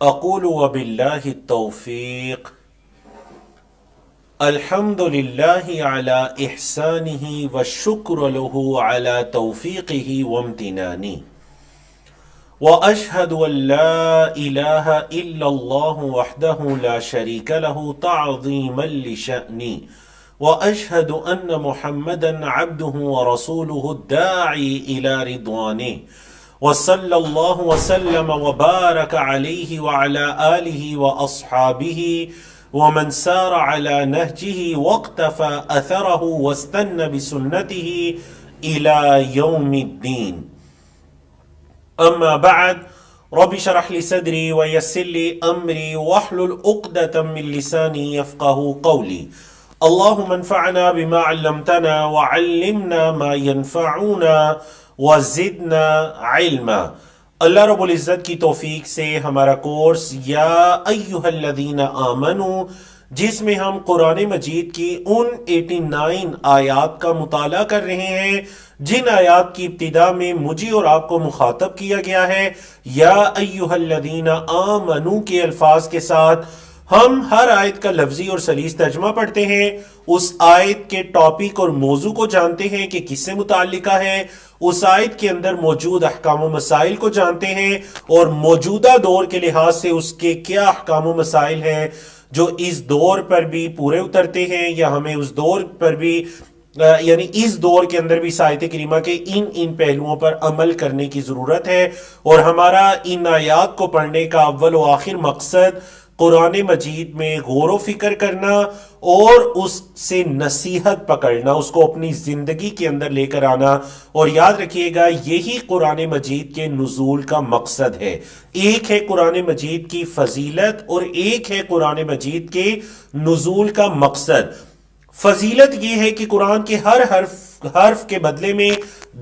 اقول وباللہ التوفیق الحمد للہ علی احسانہ والشکر له علی توفیقہ وامتنانہ واشہد ان لا الہ الا اللہ وحدہ لا شریک له تعظیما لشأنہ واشہد ان محمدا عبدہ ورسولہ الداعی الی رضوانہ وصلی اللہ وسلم وبارک علیہ وعلی آلہ واصحابہ ومن سار على نهجه واقتفى أثره واستنى بسنته إلى يوم الدين أما بعد رب اشرح لي صدري ويسر لي أمري واحلل عقدة من لساني يفقهوا قولي اللهم انفعنا بما علمتنا وعلمنا ما ينفعنا وزدنا علما۔ اللہ رب العزت کی توفیق سے ہمارا کورس یا ایہا الذین آمنو، جس میں ہم قرآن مجید کی ان 89 آیات کا مطالعہ کر رہے ہیں جن آیات کی ابتدا میں مجھے اور آپ کو مخاطب کیا گیا ہے یا ایہا الذین آمنو کے الفاظ کے ساتھ ہم ہر آیت کا لفظی اور سلیس ترجمہ پڑھتے ہیں، اس آیت کے ٹاپک اور موضوع کو جانتے ہیں کہ کس سے متعلقہ ہے، اس آیت کے اندر موجود احکام و مسائل کو جانتے ہیں اور موجودہ دور کے لحاظ سے اس کے کیا احکام و مسائل ہیں جو اس دور پر بھی پورے اترتے ہیں یا ہمیں اس دور پر بھی یعنی اس دور کے اندر بھی اس آیت کریمہ کے ان پہلوؤں پر عمل کرنے کی ضرورت ہے۔ اور ہمارا ان آیات کو پڑھنے کا اول و آخر مقصد قرآن مجید میں غور و فکر کرنا اور اس سے نصیحت پکڑنا، اس کو اپنی زندگی کے اندر لے کر آنا۔ اور یاد رکھیے گا یہی قرآن مجید کے نزول کا مقصد ہے۔ ایک ہے قرآن مجید کی فضیلت اور ایک ہے قرآن مجید کے نزول کا مقصد۔ فضیلت یہ ہے کہ قرآن کے ہر حرف کے بدلے میں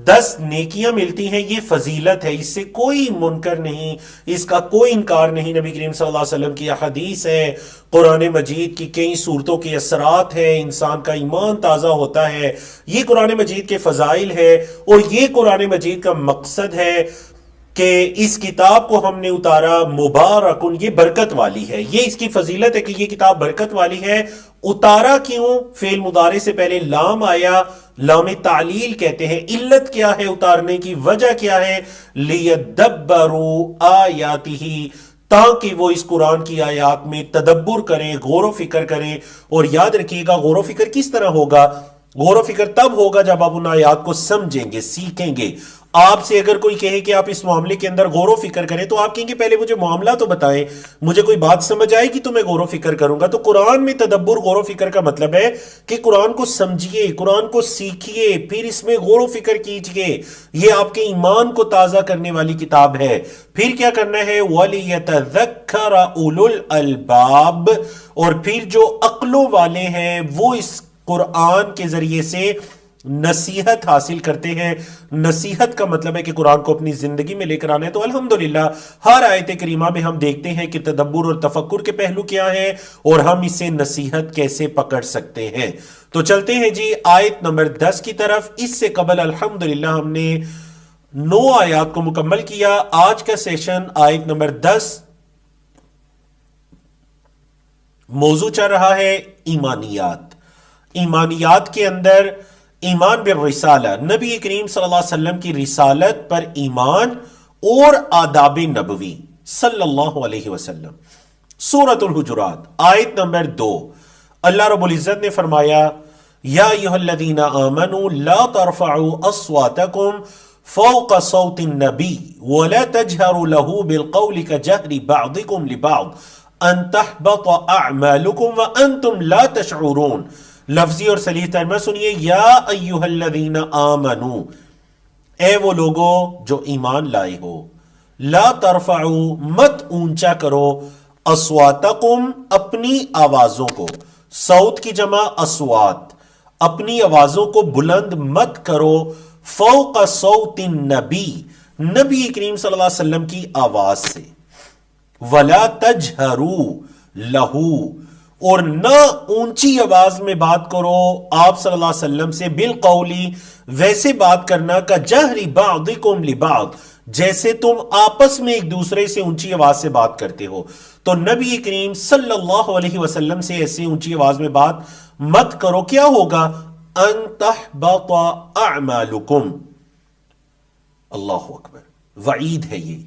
10 نیکیاں ملتی ہیں، یہ فضیلت ہے، اس سے کوئی منکر نہیں، اس کا کوئی انکار نہیں۔ نبی کریم صلی اللہ علیہ وسلم کی حدیث ہے، قرآن مجید کی کئی صورتوں کے اثرات ہیں، انسان کا ایمان تازہ ہوتا ہے، یہ قرآن مجید کے فضائل ہے اور یہ قرآن مجید کا مقصد ہے کہ اس کتاب کو ہم نے اتارا مبارکن، یہ برکت والی ہے، یہ اس کی فضیلت ہے کہ یہ کتاب برکت والی ہے۔ اتارا کیوں؟ فعل مضارع سے پہلے لام آیا، لام تعلیل کہتے ہیں۔ علت کیا ہے اتارنے کی؟ وجہ کیا ہے؟ لیدبروا آیاتہ، تاکہ وہ اس قرآن کی آیات میں تدبر کریں، غور و فکر کریں۔ اور یاد رکھیے گا غور و فکر کس طرح ہوگا؟ غور و فکر تب ہوگا جب آپ ان آیات کو سمجھیں گے، سیکھیں گے۔ آپ سے اگر کوئی کہے کہ آپ اس معاملے کے اندر غور و فکر کریں تو آپ کہیں گے پہلے مجھے معاملہ تو بتائیں، مجھے کوئی بات سمجھ آئے گی تو میں غور و فکر کروں گا۔ تو قرآن میں تدبر غور و فکر کا مطلب ہے کہ قرآن کو سمجھیے، قرآن کو سیکھیے، پھر اس میں غور و فکر کیجیے۔ یہ آپ کے ایمان کو تازہ کرنے والی کتاب ہے۔ پھر کیا کرنا ہے؟ وَلِيَتَذَكَّرَ أُولُو الْأَلْبَابِ، اور پھر جو عقلوں والے ہیں وہ اس قرآن کے ذریعے سے نصیحت حاصل کرتے ہیں۔ نصیحت کا مطلب ہے کہ قرآن کو اپنی زندگی میں لے کر آنا ہے۔ تو الحمدللہ ہر آیت کریمہ میں ہم دیکھتے ہیں کہ تدبر اور تفکر کے پہلو کیا ہیں اور ہم اسے نصیحت کیسے پکڑ سکتے ہیں۔ تو چلتے ہیں جی آیت نمبر 10 کی طرف۔ اس سے قبل الحمدللہ ہم نے 9 آیات کو مکمل کیا۔ آج کا سیشن آیت نمبر 10، موضوع چل رہا ہے ایمانیات۔ ایمانیات کے اندر ایمان بالرسالہ، نبی کریم صلی اللہ علیہ وسلم کی رسالت پر ایمان اور آداب نبوی صلی اللہ علیہ وسلم۔ سورۃ الحجرات آیت نمبر 2، اللہ رب العزت نے فرمایا یا ایھا الذین آمنوا لا ترفعوا اصواتکم فوق صوت النبی ولا تجهروا له بالقول كجهر بعضکم لبعض ان تحبط اعمالکم وانتم لا تشعرون۔ لفظی اور صحیح ترجمہ سنیے، یا ایھا الذین آمنو، اے وہ لوگوں جو ایمان لائے ہو، لا ترفعوا، مت اونچا کرو، اصواتکم، اپنی آوازوں کو، صوت کی جمع اصوات، اپنی آوازوں کو بلند مت کرو، فوق صوت النبی، نبی کریم صلی اللہ علیہ وسلم کی آواز سے، ولا تجہروا لہو، اور نہ اونچی آواز میں بات کرو آپ صلی اللہ علیہ وسلم سے، بالقولی، ویسے بات کرنا کا جہری بعضکم لبعض، جیسے تم آپس میں ایک دوسرے سے اونچی آواز سے بات کرتے ہو. تو نبی کریم صلی اللہ علیہ وسلم سے ایسے اونچی آواز میں بات مت کرو. کیا ہوگا؟ ان تحبط اعمالکم. اللہ اکبر. وعید ہے یہ.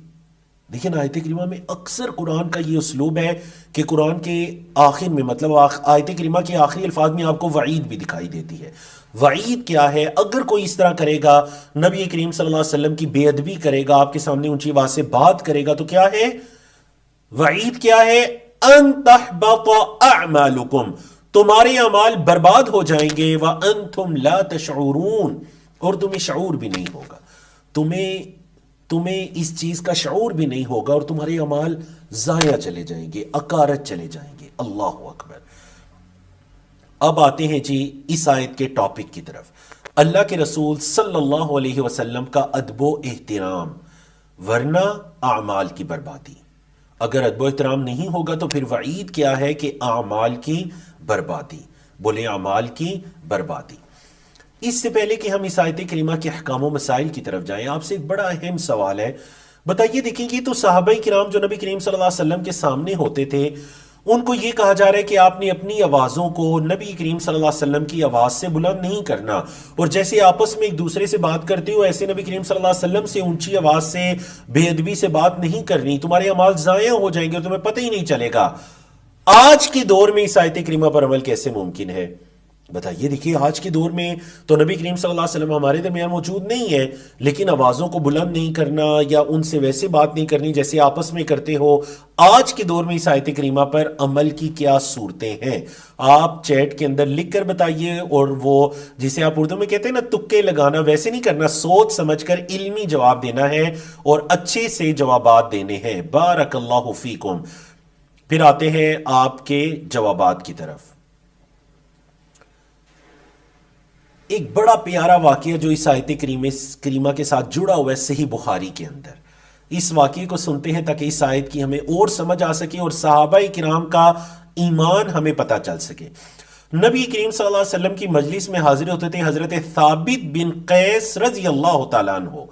دیکھیں آیت کریمہ میں اکثر قرآن کا یہ اسلوب ہے کہ قرآن کے آخر میں، مطلب آیت کریمہ کے آخری الفاظ میں آپ کو وعید بھی دکھائی دیتی ہے. وعید کیا ہے؟ اگر کوئی اس طرح کرے گا، نبی کریم صلی اللہ علیہ وسلم کی بے ادبی کرے گا، آپ کے سامنے اونچی آواز سے بات کرے گا، تو کیا ہے وعید؟ کیا ہے؟ ان تحبط اعمالکم، تمہارے اعمال برباد ہو جائیں گے. وانتم لا تشعرون، اور تمہیں شعور بھی نہیں ہوگا، تمہیں اس چیز کا شعور بھی نہیں ہوگا، اور تمہارے اعمال ضائع چلے جائیں گے، اکارت چلے جائیں گے. اللہ اکبر. اب آتے ہیں جی اس آیت کے ٹاپک کی طرف. اللہ کے رسول صلی اللہ علیہ وسلم کا ادب و احترام، ورنہ اعمال کی بربادی. اگر ادب و احترام نہیں ہوگا تو پھر وعید کیا ہے کہ اعمال کی بربادی. بولے اعمال کی بربادی. اس سے پہلے کہ ہم اس آیت کریمہ کے احکام و مسائل کی طرف جائیں، آپ سے ایک بڑا اہم سوال ہے. بتائیے، دیکھیں گے تو صحابہ کرام جو نبی کریم صلی اللہ علیہ وسلم کے سامنے ہوتے تھے، ان کو یہ کہا جا رہا ہے کہ آپ نے اپنی آوازوں کو نبی کریم صلی اللہ علیہ وسلم کی آواز سے بلند نہیں کرنا، اور جیسے آپس میں ایک دوسرے سے بات کرتے ہو ایسے نبی کریم صلی اللہ علیہ وسلم سے اونچی آواز سے بے ادبی سے بات نہیں کرنی، تمہارے اعمال ضائع ہو جائیں گے اور تمہیں پتہ ہی نہیں چلے گا. آج کے دور میں اس آیت کریمہ پر عمل کیسے ممکن ہے؟ بتائیے. دیکھیے آج کے دور میں تو نبی کریم صلی اللہ علیہ وسلم ہمارے درمیان موجود نہیں ہے، لیکن آوازوں کو بلند نہیں کرنا یا ان سے ویسے بات نہیں کرنی جیسے آپس میں کرتے ہو. آج کے دور میں اس آیت کریمہ پر عمل کی کیا صورتیں ہیں؟ آپ چیٹ کے اندر لکھ کر بتائیے، اور وہ جسے آپ اردو میں کہتے ہیں نا تکے لگانا، ویسے نہیں کرنا، سوچ سمجھ کر علمی جواب دینا ہے اور اچھے سے جوابات دینے ہیں. بارک اللہ فیکم. پھر آتے ہیں آپ کے جوابات کی طرف. ایک بڑا پیارا واقعہ جو اس آیت کریمہ کے ساتھ جڑا ہوا ہے صحیح بخاری کے اندر. اس واقعے کو سنتے ہیں تاکہ اس آیت کی ہمیں اور سمجھ آ سکے اور صحابہ کرام کا ایمان ہمیں پتہ چل سکے. نبی کریم صلی اللہ علیہ وسلم کی مجلس میں حاضر ہوتے تھے حضرت ثابت بن قیس رضی اللہ تعالیٰ عنہ.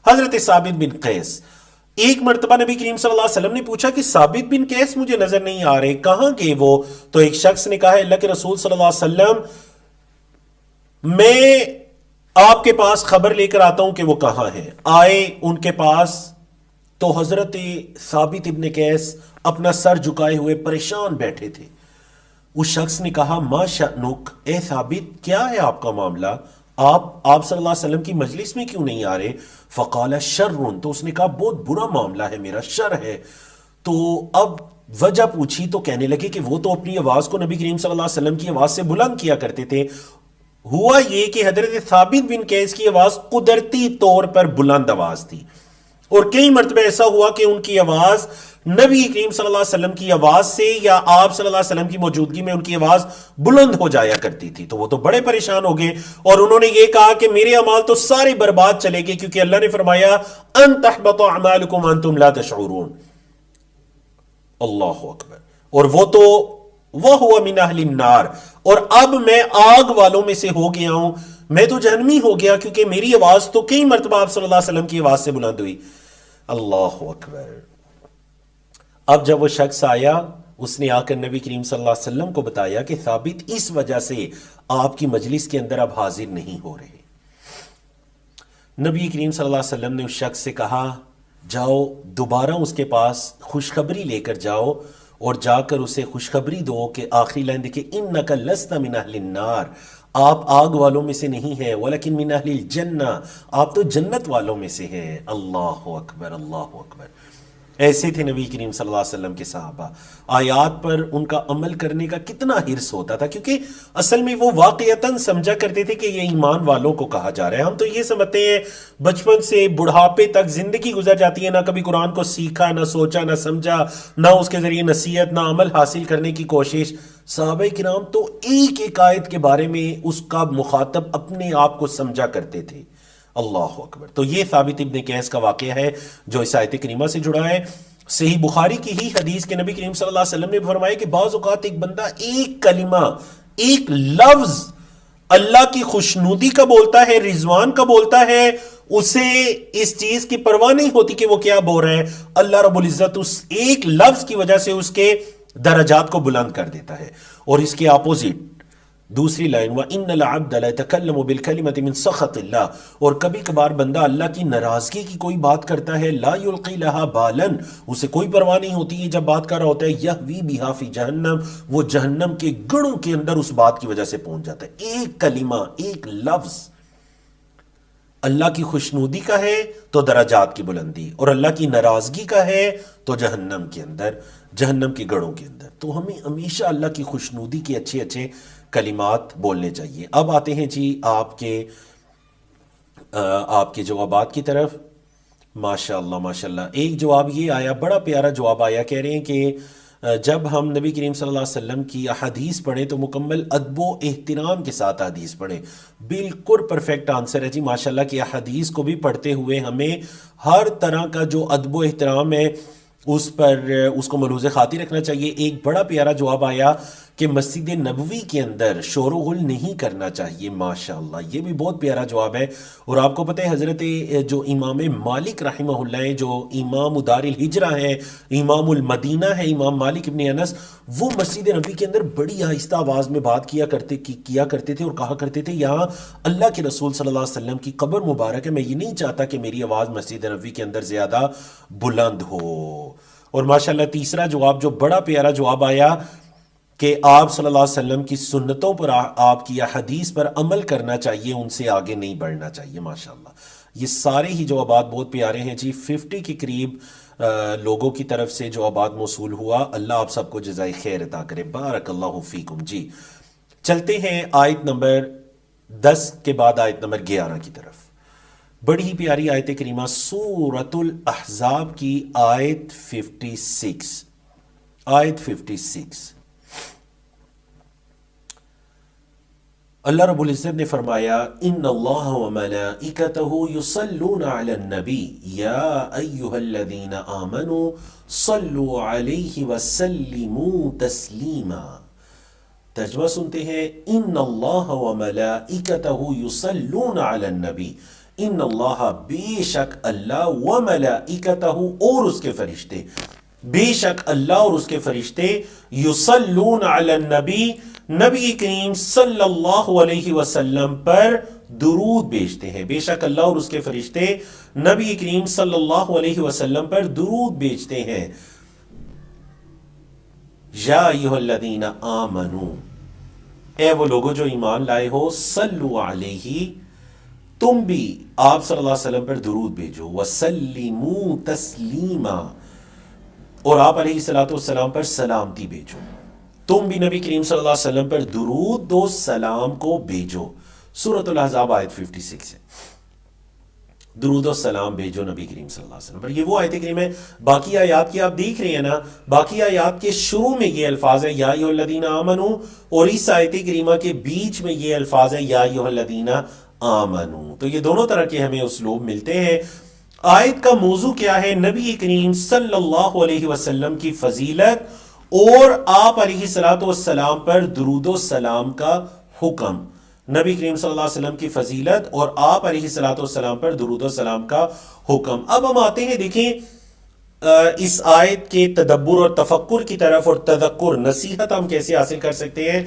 حضرت ثابت بن قیس، ایک مرتبہ نبی کریم صلی اللہ علیہ وسلم نے پوچھا کہ ثابت بن قیس مجھے نظر نہیں آ رہے، کہاں گئے وہ؟ تو ایک شخص نے کہا، اللہ کے رسول صلی اللہ علیہ وسلم، میں آپ کے پاس خبر لے کر آتا ہوں کہ وہ کہاں ہیں. آئے ان کے پاس تو حضرت ثابت ابن قیس اپنا سر جھکائے ہوئے پریشان بیٹھے تھے. اس شخص نے کہا، ما شأنک، اے ثابت کیا ہے آپ کا معاملہ؟ آپ صلی اللہ علیہ وسلم کی مجلس میں کیوں نہیں آ رہے؟ فقال شرٌ، تو اس نے کہا بہت برا معاملہ ہے میرا، شر ہے. تو اب وجہ پوچھی تو کہنے لگے کہ وہ تو اپنی آواز کو نبی کریم صلی اللہ علیہ وسلم کی آواز سے بلند کیا کرتے تھے. ہوا یہ کہ حضرت ثابت بن قیس کی آواز قدرتی طور پر بلند آواز تھی، اور کئی مرتبہ ایسا ہوا کہ ان کی آواز نبی کریم صلی اللہ علیہ وسلم کی آواز سے یا آپ صلی اللہ علیہ وسلم کی موجودگی میں ان کی آواز بلند ہو جایا کرتی تھی. تو وہ تو بڑے پریشان ہو گئے اور انہوں نے یہ کہا کہ میرے اعمال تو سارے برباد چلے گئے، کیونکہ اللہ نے فرمایا ان تحبط اعمالکم وانتم لا تشعرون. اللہ اکبر. اور وہ تو وَهُوَ مِنْ أَهْلِ النَّارِ، اور اب میں آگ والوں میں سے ہو گیا ہوں، میں تو جہنمی ہو گیا، کیونکہ میری آواز تو کئی مرتبہ آپ صلی اللہ علیہ وسلم کی آواز سے بلند ہوئی. اللہ اکبر. اب جب وہ شخص آیا، اس نے آ کر نبی کریم صلی اللہ علیہ وسلم کو بتایا کہ ثابت اس وجہ سے آپ کی مجلس کے اندر اب حاضر نہیں ہو رہے. نبی کریم صلی اللہ علیہ وسلم نے اس شخص سے کہا، جاؤ دوبارہ اس کے پاس خوشخبری لے کر جاؤ، اور جا کر اسے خوشخبری دو کہ آخری لائن دیکھیں، انک لست من اہل النار، آپ آگ والوں میں سے نہیں ہیں، ولیکن من اہل الجنہ، آپ تو جنت والوں میں سے ہیں. اللہ اکبر، اللہ اکبر. ایسے تھے نبی کریم صلی اللہ علیہ وسلم کے صحابہ. آیات پر ان کا عمل کرنے کا کتنا حرص ہوتا تھا، کیونکہ اصل میں وہ واقعتاً سمجھا کرتے تھے کہ یہ ایمان والوں کو کہا جا رہا ہے. ہم تو یہ سمجھتے ہیں بچپن سے بڑھاپے تک زندگی گزر جاتی ہے، نہ کبھی قرآن کو سیکھا، نہ سوچا، نہ سمجھا، نہ اس کے ذریعے نصیحت، نہ عمل حاصل کرنے کی کوشش. صحابہ کرام تو ایک ایک آیت کے بارے میں اس کا مخاطب اپنے آپ کو سمجھا کرتے تھے. اللہ اکبر. تو یہ ثابت ابن قیس کا واقعہ ہے جو اس آیت کریمہ سے جڑا ہے. صحیح بخاری کی ہی حدیث کے نبی کریم صلی اللہ علیہ وسلم نے فرمایا کہ بعض اوقات ایک بندہ ایک کلمہ، ایک لفظ اللہ کی خوشنودی کا بولتا ہے، رضوان کا بولتا ہے، اسے اس چیز کی پرواہ نہیں ہوتی کہ وہ کیا بول رہے ہیں، اللہ رب العزت اس ایک لفظ کی وجہ سے اس کے درجات کو بلند کر دیتا ہے۔ اور اس کے اپوزٹ دوسری لائن وَإِنَّ الْعَبْدَ لَيَتَكَلَّمُ بِالْكَلِمَةِ مِنْ سَخَطِ اللَّهِ، اور کبھی کبھار بندہ اللہ کی ناراضگی کی کوئی بات کرتا ہے، لَا يُلْقِي لَهَا بَالًا، اسے کوئی پرواہ نہیں ہوتی ہے جب بات کر رہا ہوتا ہے، يَهْوِي بِهَا فِي جَهَنَّمَ، وہ جہنم کے گڑوں کے اندر اس بات کی وجہ سے پہنچ جاتا ہے۔ ایک کلمہ، ایک لفظ اللہ کی خوشنودی کا ہے تو درجات کی بلندی، اور اللہ کی ناراضگی کا ہے تو جہنم کے اندر، جہنم کے گڑوں کے اندر۔ تو ہمیں ہمیشہ اللہ کی خوشنودی کے اچھے اچھے کلمات بولنے چاہیے۔ اب آتے ہیں جی آپ کے جوابات کی طرف۔ ماشاءاللہ ماشاءاللہ، ایک جواب یہ آیا، بڑا پیارا جواب آیا، کہہ رہے ہیں کہ جب ہم نبی کریم صلی اللہ علیہ وسلم کی احادیث پڑھیں تو مکمل ادب و احترام کے ساتھ حدیث پڑھیں۔ بالکل پرفیکٹ آنسر ہے جی، ماشاءاللہ کہ احادیث کو بھی پڑھتے ہوئے ہمیں ہر طرح کا جو ادب و احترام ہے اس کو ملحوظ خاطر رکھنا چاہیے۔ ایک بڑا پیارا جواب آیا کہ مسجد نبوی کے اندر شور و غل نہیں کرنا چاہیے، ماشاءاللہ یہ بھی بہت پیارا جواب ہے۔ اور آپ کو پتہ ہے حضرت جو امام مالک رحمہ اللہ ہیں، جو امام دار الہجرہ ہیں، امام المدینہ ہے، امام مالک ابن انس، وہ مسجد نبوی کے اندر بڑی آہستہ آواز میں بات کیا کرتے تھے اور کہا کرتے تھے، یہاں اللہ کے رسول صلی اللہ علیہ وسلم کی قبر مبارک ہے، میں یہ نہیں چاہتا کہ میری آواز مسجد نبوی کے اندر زیادہ بلند ہو۔ اور ماشاءاللہ تیسرا جواب جو بڑا پیارا جواب آیا کہ آپ صلی اللہ علیہ وسلم کی سنتوں پر، آپ کی حدیث پر عمل کرنا چاہیے، ان سے آگے نہیں بڑھنا چاہیے۔ ماشاءاللہ یہ سارے ہی جوابات بہت پیارے ہیں جی، 50 کے قریب لوگوں کی طرف سے جوابات موصول ہوا۔ اللہ آپ سب کو جزائے خیر عطا کرے، بارک اللہ فیکم۔ جی چلتے ہیں آیت نمبر 10 کے بعد آیت نمبر 11 کی طرف۔ بڑی ہی پیاری آیت کریمہ سورۃ الاحزاب کی آیت 56، آیت 56۔ اللہ رب العزت نے فرمایا، ان اللہ وملائکتہ یصلون علی النبی یا ایہا الذین آمنوا صلوا علیہ وسلموا تسلیما۔ ترجمہ سنتے ہیں، ان اللہ وملائکتہ یصلون علی النبی، ان اللہ بے شک اللہ، وملائکتہ اور اس کے فرشتے، بے شک اللہ اور اس کے فرشتے، یصلون علی النبی نبی کریم صلی اللہ علیہ وسلم پر درود بھیجتے ہیں۔ بے شک اللہ اور اس کے فرشتے نبی کریم صلی اللہ علیہ وسلم پر درود بھیجتے ہیں۔ یا ایھا الذین آمنو، اے وہ لوگوں جو ایمان لائے ہو، صلو علیہ، تم بھی آپ صلی اللہ علیہ وسلم پر درود بھیجو، وسلموا تسلیما، اور آپ علیہ الصلوۃ والسلام پر سلامتی بھیجو۔ تم بھی نبی کریم صلی اللہ علیہ وسلم پر درود و سلام کو بھیجو۔ سورۃ الاحزاب آیت 56 ہے، درود و سلام بھیجو نبی کریم صلی اللہ علیہ وسلم پر۔ یہ وہ آیت کریم ہے، باقی آیات کی آپ دیکھ رہے ہیں نا، باقی آیات کے شروع میں یہ الفاظ ہے یا ایھا الذین آمنو، اور اس آیت کریمہ کے بیچ میں یہ الفاظ ہے یا ایھا الذین آمنو۔ تو یہ دونوں طرح کے ہمیں اسلوب ملتے ہیں۔ آیت کا موضوع کیا ہے؟ نبی کریم صلی اللہ علیہ وسلم کی فضیلت اور آپ علیہ الصلوۃ والسلام پر درود و سلام کا حکم۔ نبی کریم صلی اللہ علیہ وسلم کی فضیلت اور آپ علیہ الصلوۃ والسلام پر درود و سلام کا حکم۔ اب ہم آتے ہیں، دیکھیں اس آیت کے تدبر اور تفکر کی طرف، اور تذکر، نصیحت ہم کیسے حاصل کر سکتے ہیں۔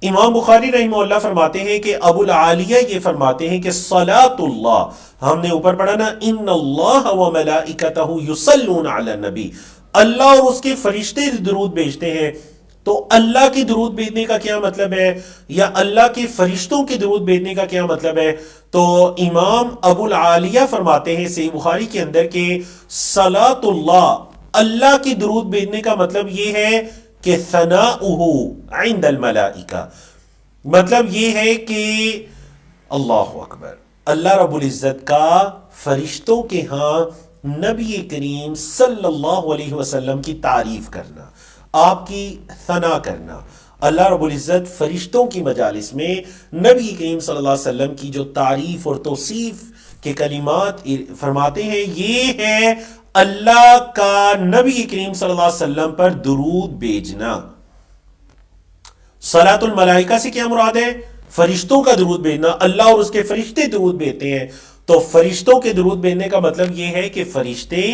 امام بخاری رحمہ اللہ فرماتے ہیں کہ ابو العالیہ یہ فرماتے ہیں کہ صلاۃ اللہ، ہم نے اوپر پڑھا نا، ان اللہ وملائکتہ یصلون علی النبی، اللہ اور اس کے فرشتے درود بھیجتے ہیں۔ تو اللہ کی درود بھیجنے کا کیا مطلب ہے، یا اللہ کے فرشتوں کی درود بھیجنے کا کیا مطلب ہے؟ تو امام ابو العالیہ فرماتے ہیں صحیح بخاری کے اندر کہ صلاۃ اللہ، اللہ کی درود بھیجنے کا مطلب یہ ہے کہ ثناؤہ عند الملائکہ، مطلب یہ ہے کہ اللہ اکبر، اللہ رب العزت کا فرشتوں کے ہاں نبی کریم صلی اللہ علیہ وسلم کی تعریف کرنا، آپ کی ثنا کرنا۔ اللہ رب العزت فرشتوں کی مجالس میں نبی کریم صلی اللہ علیہ وسلم کی جو تعریف اور توصیف کے کلمات فرماتے ہیں، یہ ہے اللہ کا نبی کریم صلی اللہ علیہ وسلم پر درود بھیجنا۔ صلاۃ الملائکہ سے کیا مراد ہے؟ فرشتوں کا درود بھیجنا، اللہ اور اس کے فرشتے درود بھیجتے ہیں۔ تو فرشتوں کے درود بھیجنے کا مطلب یہ ہے کہ فرشتے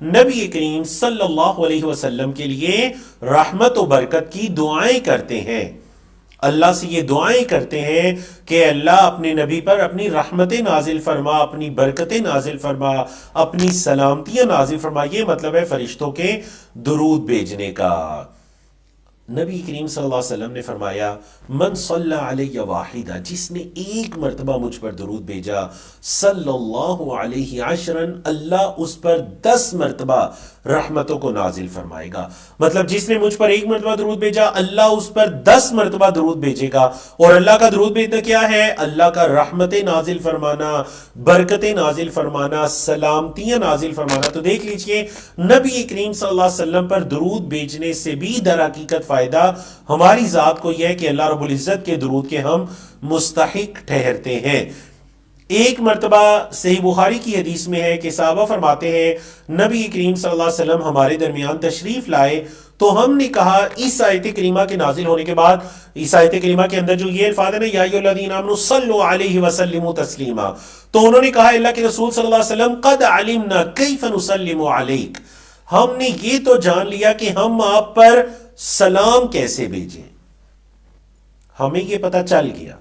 نبی کریم صلی اللہ علیہ وسلم کے لیے رحمت و برکت کی دعائیں کرتے ہیں، اللہ سے یہ دعائیں کرتے ہیں کہ اللہ اپنے نبی پر اپنی رحمتیں نازل فرما، اپنی برکتیں نازل فرما، اپنی سلامتیاں نازل فرما۔ یہ مطلب ہے فرشتوں کے درود بھیجنے کا۔ نبی کریم صلی اللہ علیہ وسلم نے فرمایا من صلی علیہ واحدہ، جس نے ایک مرتبہ مجھ پر درود بھیجا، صلی اللہ علیہ عشرا، اللہ اس پر 10 مرتبہ رحمتوں کو نازل فرمائے گا۔ مطلب جس نے مجھ پر ایک مرتبہ درود بھیجا، اللہ اس پر 10 مرتبہ درود بھیجے گا۔ اور اللہ کا درود بھیجنا کیا ہے؟ اللہ کا رحمتیں نازل فرمانا، برکتیں نازل فرمانا، سلامتیاں نازل فرمانا۔ تو دیکھ لیجئے نبی کریم صلی اللہ علیہ وسلم پر درود بھیجنے سے بھی در حقیقت فائدہ ہماری ذات کو یہ ہے کہ اللہ رب العزت کے درود کے ہم مستحق ٹھہرتے ہیں۔ ایک مرتبہ صحیح بخاری کی حدیث میں ہے کہ صحابہ فرماتے ہیں نبی کریم صلی اللہ علیہ وسلم ہمارے درمیان تشریف لائے تو ہم نے کہا اس آیت کریمہ کے نازل ہونے کے بعد، اس آیت کریمہ کے اندر جو یہ الفاظ ہے نا یا ایھا الذین آمنوا صلوا علیہ وسلموا تسلیما، تو انہوں نے کہا اللہ کے رسول صلی اللہ علیہ وسلم قد علمنا کیف نسلم علیک، ہم نے یہ تو جان لیا کہ ہم آپ پر سلام کیسے بھیجیں، ہمیں یہ پتہ چل گیا۔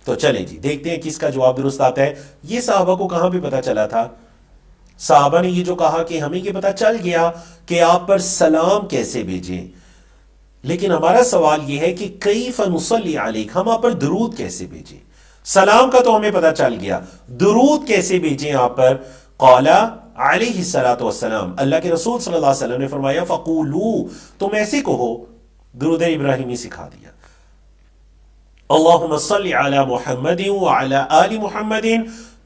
تو چلیں جی دیکھتے ہیں کس کا جواب درست آتا ہے۔ یہ صحابہ کو کہاں پہ پتہ چلا تھا؟ صحابہ نے یہ جو کہا کہ ہمیں یہ پتہ چل گیا کہ آپ پر سلام کیسے بھیجیں، لیکن ہمارا سوال یہ ہے کہ کیف نصلی علیک، ہم آپ پر درود کیسے بھیجیں؟ سلام کا تو ہمیں پتہ چل گیا، درود کیسے بھیجیں آپ پر؟ قال علیہ الصلوۃ والسلام، اللہ کے رسول صلی اللہ علیہ وسلم نے فرمایا فقولوا، تم ایسے کہو، درود ابراہیمی سکھا دیا، اللہم صلی علی محمد وعلی آل محمد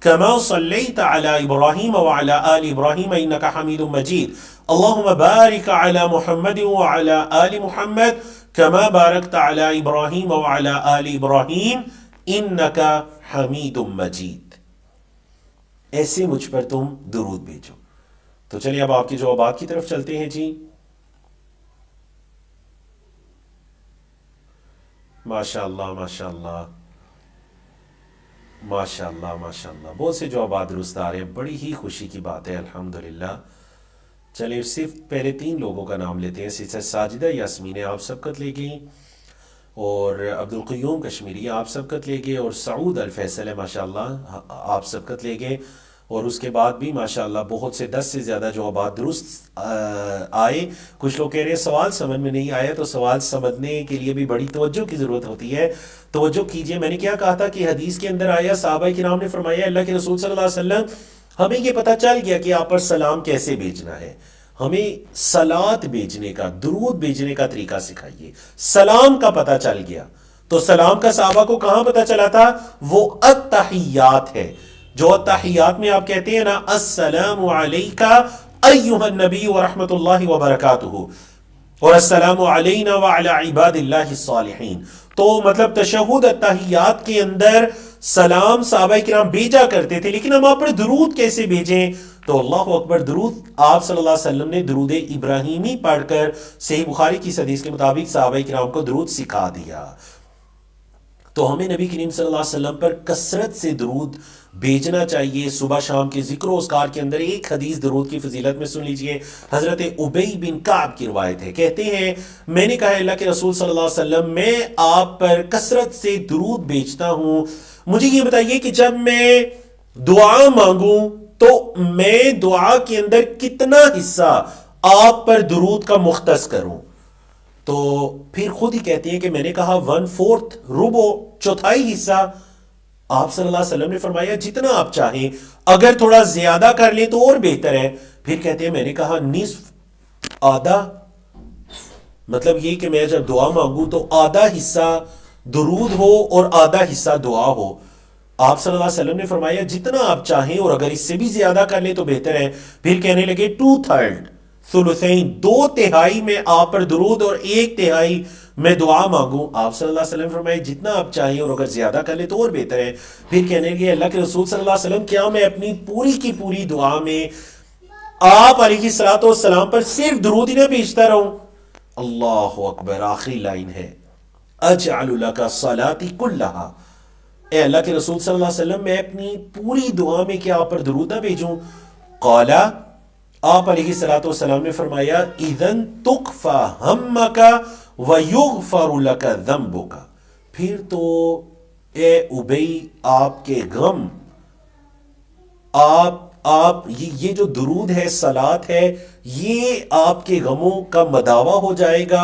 کما صلیت علی ابراہیم وعلی آل ابراہیم انک حمید مجید، اللہم بارک علی محمد وعلی آل محمد کما بارکت علی ابراہیم وعلی آل ابراہیم انک حمید مجید، ایسے مجھ پر تم درود بھیجو۔ تو چلیے اب آپ کے جوابات کی طرف چلتے ہیں جی۔ ماشاءاللہ ماشاءاللہ ماشاءاللہ ماشاءاللہ، بہت سے جوابات درست آ رہے ہیں، بڑی ہی خوشی کی بات ہے الحمدللہ۔ چلیے صرف پہلے 3 لوگوں کا نام لیتے ہیں۔ سسٹر ساجدہ یاسمین آپ سبقت لے گئی، اور عبدالقیوم کشمیری آپ سبقت لے گئے، اور سعود الفیصل ہے ماشاءاللہ آپ سبقت لے گئے، اور اس کے بعد بھی ماشاءاللہ بہت سے 10 سے زیادہ جوابات درست آئے۔ کچھ لوگ کہہ رہے ہیں سوال سمجھ میں نہیں آیا، تو سوال سمجھنے کے لیے بھی بڑی توجہ کی ضرورت ہوتی ہے، توجہ کیجئے۔ میں نے کیا کہا تھا کہ حدیث کے اندر آیا صحابہ کرام نے فرمایا اللہ کے رسول صلی اللہ علیہ وسلم ہمیں یہ پتہ چل گیا کہ آپ پر سلام کیسے بھیجنا ہے، ہمیں صلات بھیجنے کا، درود بھیجنے کا طریقہ سکھائیے۔ سلام کا پتہ چل گیا، تو سلام کا صحابہ کو کہاں پتہ چلا تھا؟ وہ التحیات ہے، جو التحیات میں آپ کہتے ہیں نا السلام علیکہ ایھا النبی ورحمۃ اللہ وبرکاتہ، اور السلام علینا وعلی عباد اللہ الصالحین۔ تو مطلب تشہد التحیات کے اندر سلام صحابہ کرام بھیجا کرتے تھے، لیکن ہم آپ پر درود کیسے بھیجیں؟ تو اللہ اکبر، درود آپ صلی اللہ علیہ وسلم نے درود ابراہیمی پڑھ کر صحیح بخاری کی حدیث کے مطابق صحابہ کرام کو درود سکھا دیا۔ تو ہمیں نبی کریم صلی اللہ علیہ وسلم پر کثرت سے درود بھیجنا چاہیے۔ صبح شام کے ذکر و اذکار کے اندر ایک حدیث درود کی فضیلت میں سن لیجئے، حضرت ابی بن کعب کی روایت ہے، کہتے ہیں میں نے کہا اللہ کے رسول صلی اللہ علیہ وسلم میں آپ پر کثرت سے درود بھیجتا ہوں، مجھے یہ بتائیے کہ جب میں دعا مانگوں تو میں دعا کے اندر کتنا حصہ آپ پر درود کا مختص کروں؟ تو پھر خود ہی کہتے ہیں کہ میں نے کہا 1/4، ربع، چوتھائی حصہ۔ آپ صلی اللہ علیہ وسلم نے فرمایا جتنا آپ چاہیں، اگر تھوڑا زیادہ کر لیں تو اور بہتر ہے۔ پھر کہتے ہیں میں نے کہا نصف، آدھا، مطلب یہ کہ میں جب دعا مانگوں تو آدھا حصہ درود ہو اور آدھا حصہ دعا ہو۔ آپ صلی اللہ علیہ وسلم نے فرمایا جتنا آپ چاہیں، اور اگر اس سے بھی زیادہ کر لیں تو بہتر ہے۔ پھر کہنے لگے 2/3، ثلثین، 2/3 میں آپ پر درود اور 1/3 میں دعا مانگوں۔ آپ صلی اللہ علیہ وسلم فرمائے جتنا آپ چاہیں، اور اگر زیادہ کر لیں تو اور بہتر ہے۔ پھر کہنے لگے اللہ کے رسول صلی اللہ علیہ وسلم کیا میں اپنی پوری کی پوری دعا میں آپ علیہ الصلوۃ والسلام پر صرف درود ہی نہ بھیجتا رہوں؟ اللہ اکبر، آخری لائن ہے اجعل لک صلاتی کلھا، اے اللہ کے رسول صلی اللہ علیہ وسلم میں اپنی پوری دعا میں کیا آپ پر درود نہ بھیجوں؟ قالا، آپ علیہ الصلوۃ والسلام نے فرمایا اذن تکفی ہمک ویغفر لک ذنبک، پھر تو اے ابی آپ کے غم، آپ یہ جو درود ہے، صلات ہے، یہ آپ کے غموں کا مداوع ہو جائے گا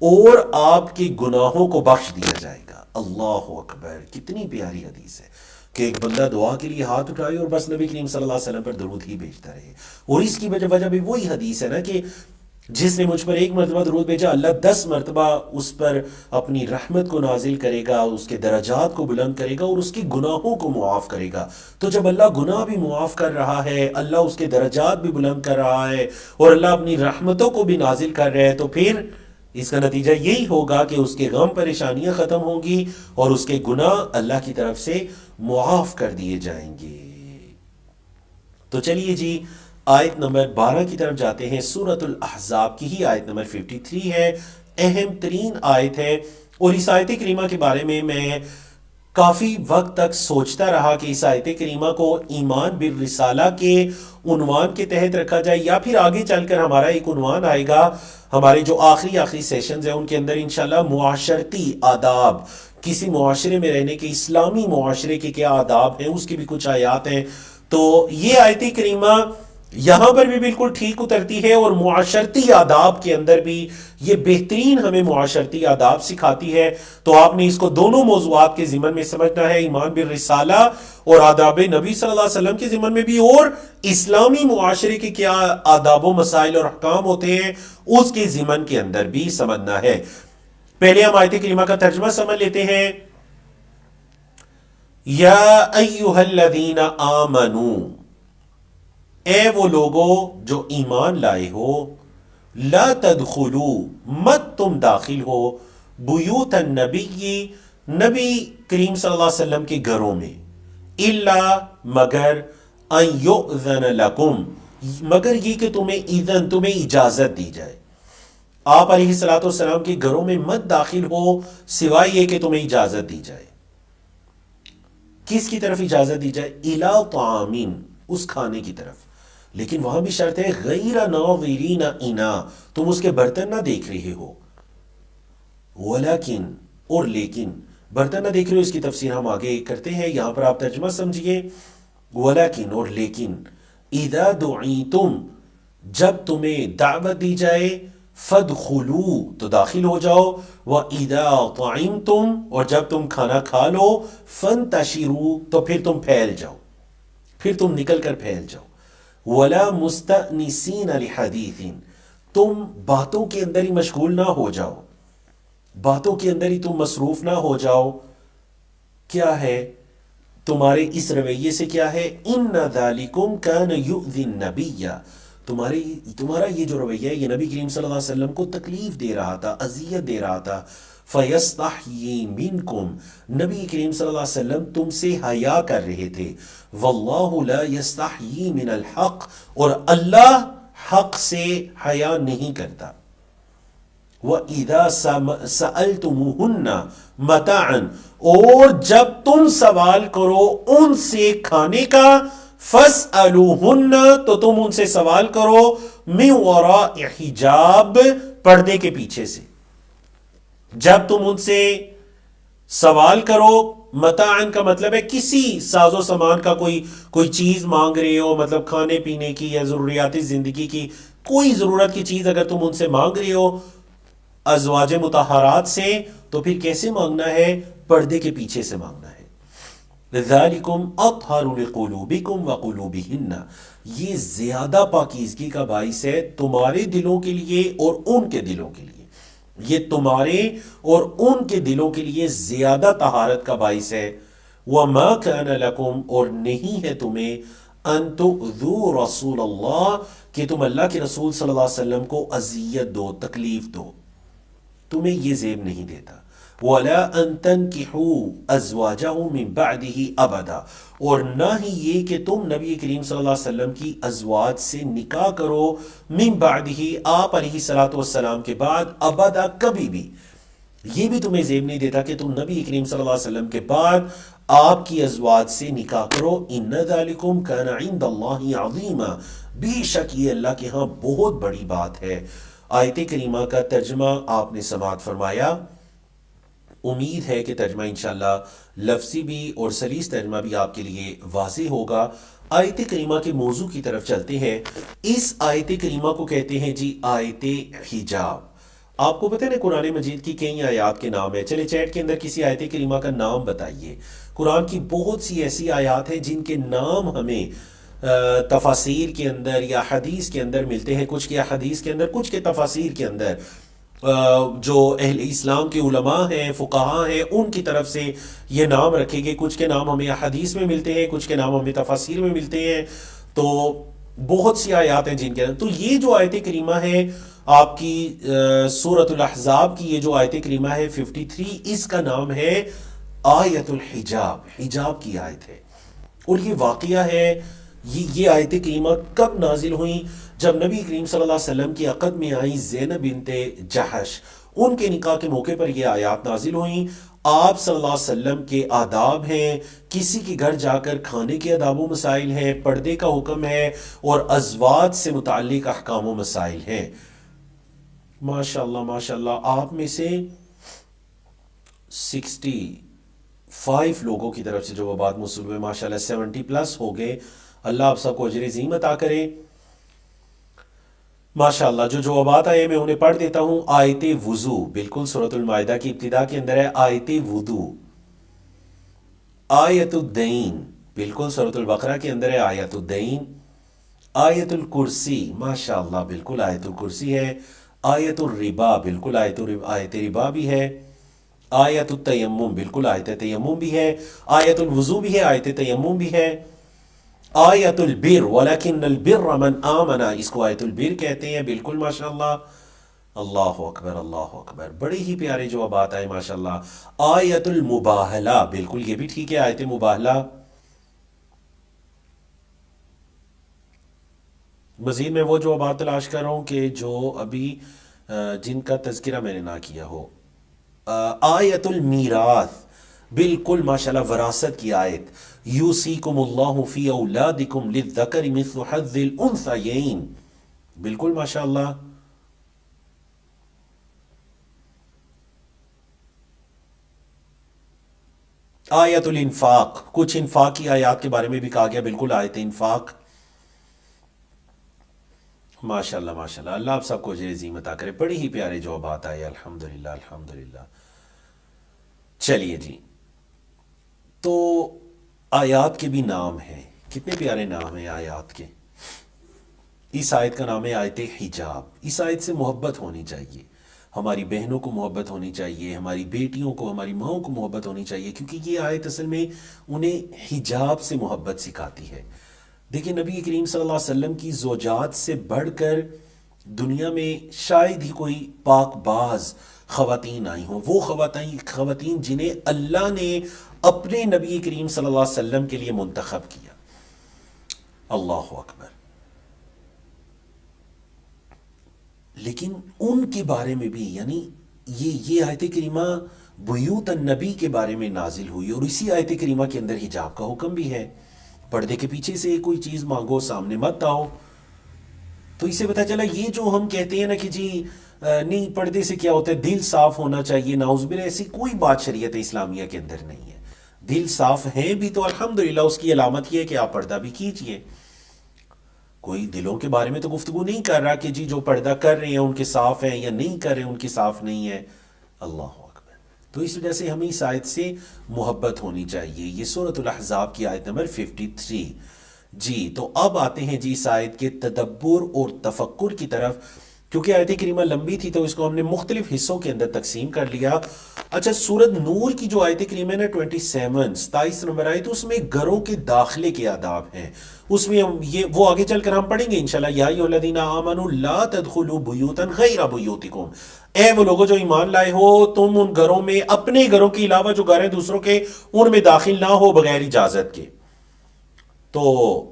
اور آپ کے گناہوں کو بخش دیا جائے گا۔ اللہ اکبر، کتنی پیاری حدیث ہے کہ ایک بندہ دعا کے لیے ہاتھ اٹھائے اور بس نبی کریم صلی اللہ علیہ وسلم پر درود ہی بھیجتا رہے۔ اور اس کی وجہ بھی وہی حدیث ہے نا کہ جس نے مجھ پر ایک مرتبہ درود بھیجا، اللہ 10 مرتبہ اس پر اپنی رحمت کو نازل کرے گا، اس کے درجات کو بلند کرے گا اور اس کے گناہوں کو معاف کرے گا۔ تو جب اللہ گناہ بھی معاف کر رہا ہے، اللہ اس کے درجات بھی بلند کر رہا ہے اور اللہ اپنی رحمتوں کو بھی نازل کر رہا ہے، تو پھر اس کا نتیجہ یہی ہوگا کہ اس کے غم پریشانیاں ختم ہوں گی اور اس کے گناہ اللہ کی طرف سے معاف کر دیے جائیں گے۔ تو چلیے جی آیت نمبر 12 کی طرف جاتے ہیں۔ سورۃ الاحزاب کی ہی آیت نمبر 53 ہے، اہم ترین آیت ہے، اور اس آیت کریمہ کے بارے میں کافی وقت تک سوچتا رہا کہ اس آیت کریمہ کو ایمان بالرسالہ کے عنوان کے تحت رکھا جائے یا پھر آگے چل کر ہمارا ایک عنوان آئے گا، ہمارے جو آخری سیشنز ہیں ان کے اندر انشاءاللہ معاشرتی آداب، کسی معاشرے میں رہنے کے، اسلامی معاشرے کے کیا آداب ہیں، اس کی بھی کچھ آیات ہیں۔ تو یہ آیت کریمہ یہاں پر بھی بالکل ٹھیک اترتی ہے اور معاشرتی آداب کے اندر بھی یہ بہترین ہمیں معاشرتی آداب سکھاتی ہے۔ تو آپ نے اس کو دونوں موضوعات کے ضمن میں سمجھنا ہے، ایمان بالرسالہ اور آداب نبی صلی اللہ علیہ وسلم کے ضمن میں بھی، اور اسلامی معاشرے کے کیا آداب و مسائل اور احکام ہوتے ہیں اس کے ضمن کے اندر بھی سمجھنا ہے۔ پہلے ہم آیت کریمہ کا ترجمہ سمجھ لیتے ہیں۔ یا ایھا الذین آمنوا، اے وہ لوگوں جو ایمان لائے ہو، لا تدخلوا، مت تم داخل ہو، بیوت النبی، نبی کریم صلی اللہ علیہ وسلم کے گھروں میں، الا مگر ان یؤذن لکم، مگر یہ کہ تمہیں اجازت دی جائے۔ آپ علیہ الصلوۃ والسلام کے گھروں میں مت داخل ہو سوائے یہ کہ تمہیں اجازت دی جائے۔ کس کی طرف اجازت دی جائے؟ الی طعام، اس کھانے کی طرف، لیکن وہاں بھی شرط ہے غیر ناظرین اناء، تم اس کے برتن نہ دیکھ رہے ہو، ولیکن، اور لیکن، برتن نہ دیکھ رہے ہو اس کی تفسیر ہم آگے کرتے ہیں، یہاں پر آپ ترجمہ سمجھیے، ولیکن، اور لیکن، اذا دعیتم، جب تمہیں دعوت دی جائے، فادخلوا، تو داخل ہو جاؤ، وَإِذَا طَعِمْتُمْ، اور جب تم کھانا کھا لو، فَانْتَشِرُوا، تو پھر تم پھیل جاؤ، پھر تم نکل کر پھیل جاؤ، وَلَا مُسْتَأْنِسِينَ لِحَدِيثٍ، تم باتوں کے اندر ہی مشغول نہ ہو جاؤ، باتوں کے اندر ہی تم مصروف نہ ہو جاؤ۔ کیا ہے تمہارے اس رویے سے؟ کیا ہے؟ إِنَّ ذَلِكُمْ كَانَ يُؤْذِي النَّبِيَّ، تمہارا یہ جو رویہ ہے یہ نبی کریم صلی اللہ علیہ وسلم کو تکلیف دے رہا تھا، اذیت دے رہا تھا۔ فَيَسْتَحْيِي مِنْكُمْ، نبی کریم صلی اللہ علیہ وسلم تم سے حیا کر رہے تھے۔ وَاللَّهُ لَا يَسْتَحْيِي مِنَ الْحَقِّ، اور اللہ حق سے حیا نہیں کرتا۔ وَإِذَا سَأَلْتُمُوهُنَّ مَتَاعًا، اور جب تم سوال کرو ان سے کھانے کا، فَاسْأَلُوهُنَّ، تو تم ان سے سوال کرو، مِنْ وَرَاءِ حِجَاب، پردے کے پیچھے سے۔ جب تم ان سے سوال کرو، متاعن کا مطلب ہے کسی ساز و سامان کا کوئی چیز مانگ رہے ہو، مطلب کھانے پینے کی یا ضروریات زندگی کی کوئی ضرورت کی چیز اگر تم ان سے مانگ رہے ہو ازواج مطہرات سے، تو پھر کیسے مانگنا ہے؟ پردے کے پیچھے سے مانگنا ہے۔ ذَلِكُمْ أَطْهَرُ لِقُلُوبِكُمْ وَقُلُوبِهِنَّ، یہ زیادہ پاکیزگی کا باعث ہے تمہارے دلوں کے لیے اور ان کے دلوں کے لیے، یہ تمہارے اور ان کے دلوں کے لیے زیادہ طہارت کا باعث ہے۔ وَمَا كَانَ لَكُمْ، اور نہیں ہے تمہیں، أَن تُؤْذُوا رَسُولَ اللَّهِ، کہ تم اللہ کے رسول صلی اللہ علیہ وسلم کو اذیت دو، تکلیف دو، تمہیں یہ زیب نہیں دیتا۔ وَلَا أَن تَنْكِحُوا أَزْوَاجَهُ مِن بَعْدِهِ أَبَدًا، اور نہ ہی یہ کہ تم نبی کریم صلی اللہ علیہ وسلم کی ازواج سے نکاح کرو، من بعدہ، آپ علیہ الصلوۃ والسلام کے بعد، ابدا، کبھی بھی۔ یہ بھی تمہیں زیب نہیں دیتا کہ تم نبی کریم صلی اللہ علیہ وسلم کے بعد آپ کی ازواج سے نکاح کرو. ان ذالکم کان عند اللہ عظیما، بے شک یہ اللہ کے ہاں بہت بڑی بات ہے. آیت کریمہ کا ترجمہ آپ نے سماعت فرمایا. امید ہے کہ ترجمہ انشاءاللہ لفظی بھی اور سلیس ترجمہ بھی آپ کے لیے واضح ہوگا. آیت کریمہ کے موضوع کی طرف چلتے ہیں. اس آیت کریمہ کو کہتے ہیں جی آیت حجاب. آپ کو پتہ ہے نا قرآن مجید کی کئی آیات کے نام ہیں. چلے چیٹ کے اندر کسی آیت کریمہ کا نام بتائیے. قرآن کی بہت سی ایسی آیات ہیں جن کے نام ہمیں تفاسیر کے اندر یا حدیث کے اندر ملتے ہیں. کچھ کے حدیث کے اندر، کچھ کے تفاسیر کے اندر. جو اہل اسلام کے علماء ہیں، فقہاء ہیں، ان کی طرف سے یہ نام رکھے گئے. کچھ کے نام ہمیں حدیث میں ملتے ہیں، کچھ کے نام ہمیں تفاسیر میں ملتے ہیں. تو بہت سی آیات ہیں جن کے اندر. تو یہ جو آیت کریمہ ہے آپ کی سورۃ الاحزاب کی، یہ جو آیت کریمہ ہے 53، اس کا نام ہے آیت الحجاب. حجاب کی آیت ہے. اور یہ واقعہ ہے، یہ آیت کریمہ کب نازل ہوئی؟ جب نبی کریم صلی اللہ علیہ وسلم کی عقد میں آئی زینب بنت جحش، ان کے نکاح کے موقع پر یہ آیات نازل ہوئیں. آپ صلی اللہ علیہ وسلم کے آداب ہیں، کسی کے گھر جا کر کھانے کے آداب و مسائل ہیں، پردے کا حکم ہے، اور ازواج سے متعلق احکام و مسائل ہیں. ماشاءاللہ ماشاءاللہ، آپ میں سے 65 لوگوں کی طرف سے جوابات موصول ہوئے. ماشاءاللہ 70 پلس ہو گئے. اللہ آپ سب کو اجر عظیم عطا کرے. ماشاءاللہ جو جوابات آئے میں انہیں پڑھ دیتا ہوں. آیت وضو، بالکل سورۃ المائدہ کی ابتدا کے اندر ہے آیت وضو. آیت الدین، بالکل سورۃ البقرہ کے اندر ہے آیت الدین. آیت الکرسی، ماشاءاللہ بالکل آیت الکرسی ہے. آیت الربا، بالکل آیت ربا بھی ہے. آیت التیمم، بالکل آیت تیمم بھی ہے. آیت الوضو بھی ہے، آیت تیمم بھی ہے. آیت البر، ولیکن البر من آمن، اس کو آیت البر کہتے ہیں. بالکل ماشاءاللہ. اللہ اکبر اللہ اکبر، بڑے ہی پیارے جوابات آئے ماشاءاللہ. آیت المباہلہ، بالکل یہ بھی ٹھیک ہے، آیت مباہلہ. مزید میں وہ جوابات تلاش کر رہا ہوں کہ جو ابھی جن کا تذکرہ میں نے نہ کیا ہو. آیت المیراث، بالکل ماشاءاللہ وراثت کی آیت. یوصیکم اللہ فی اولادکم للذکر مثل حظ الانثیین، بالکل ماشاءاللہ. آیت الانفاق، کچھ انفاق کی آیات کے بارے میں بھی کہا گیا، بالکل آیت انفاق. ماشاءاللہ ماشاءاللہ، اللہ آپ سب کو اجر عظیم عطا کرے. بڑی ہی پیارے جوابات آئے، الحمدللہ الحمدللہ. چلیے جی، تو آیات کے بھی نام ہیں. کتنے پیارے نام ہیں آیات کے. اس آیت کا نام ہے آیت حجاب. اس آیت سے محبت ہونی چاہیے. ہماری بہنوں کو محبت ہونی چاہیے، ہماری بیٹیوں کو، ہماری ماؤں کو محبت ہونی چاہیے، کیونکہ یہ آیت اصل میں انہیں حجاب سے محبت سکھاتی ہے. دیکھیں نبی کریم صلی اللہ علیہ وسلم کی زوجات سے بڑھ کر دنیا میں شاید ہی کوئی پاک باز خواتین آئی ہوں. وہ خواتین جنہیں اللہ نے اپنے نبی کریم صلی اللہ علیہ وسلم کے لیے منتخب کیا. اللہ اکبر. لیکن ان کے بارے میں بھی، یعنی یہ آیت کریمہ بیوت النبی کے بارے میں نازل ہوئی، اور اسی آیت کریمہ کے اندر حجاب کا حکم بھی ہے. پردے کے پیچھے سے کوئی چیز مانگو، سامنے مت آؤ. تو اسے پتہ چلا یہ جو ہم کہتے ہیں نا کہ جی نہیں پردے سے کیا ہوتا ہے، دل صاف ہونا چاہیے، نعوذ باللہ ایسی کوئی بات شریعت اسلامیہ کے اندر نہیں ہے. دل صاف ہیں بھی تو الحمدللہ اس کی علامت یہ ہے کہ آپ پردہ بھی کیجئے. کوئی دلوں کے بارے میں تو گفتگو نہیں کر رہا کہ جی جو پردہ کر رہے ہیں ان کے صاف ہیں، یا نہیں کر رہے ہیں ان کے صاف نہیں ہے. اللہ اکبر. تو اس وجہ سے ہمیں اس آیت سے محبت ہونی چاہیے. یہ سورۃ الاحزاب کی آیت نمبر 53. جی تو اب آتے ہیں جی اس آیت کے تدبر اور تفکر کی طرف. کیونکہ آیت کریمہ لمبی تھی تو اس کو ہم نے مختلف حصوں کے اندر تقسیم کر لیا. اچھا، سورۃ نور کی جو آیت کریمہ ہے نا 27 نمبر آیت، اس میں گھروں کے داخلے کے آداب ہیں. اس میں وہ آگے چل کر ہم پڑھیں گے انشاءاللہ. یا ایھا الذین آمنوا لا تدخلوا بیوتا غیر بیوتکم، اے وہ لوگوں جو ایمان لائے ہو، تم ان گھروں میں، اپنے گھروں کے علاوہ جو گھر ہیں دوسروں کے، ان میں داخل نہ ہو بغیر اجازت کے. تو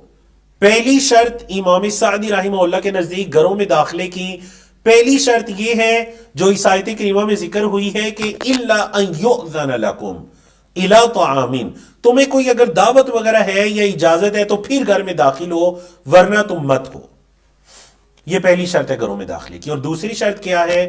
پہلی شرط امام سعدی رحمہ اللہ کے نزدیک گھروں میں داخلے کی پہلی شرط یہ ہے جو اس آیت کریمہ میں ذکر ہوئی ہے کہ الا ان یؤذن لکم الی طعام، تمہیں کوئی اگر دعوت وغیرہ ہے یا اجازت ہے تو پھر گھر میں داخل ہو، ورنہ تم مت ہو۔ یہ پہلی شرط ہے گھروں میں داخلے کی۔ اور دوسری شرط کیا ہے؟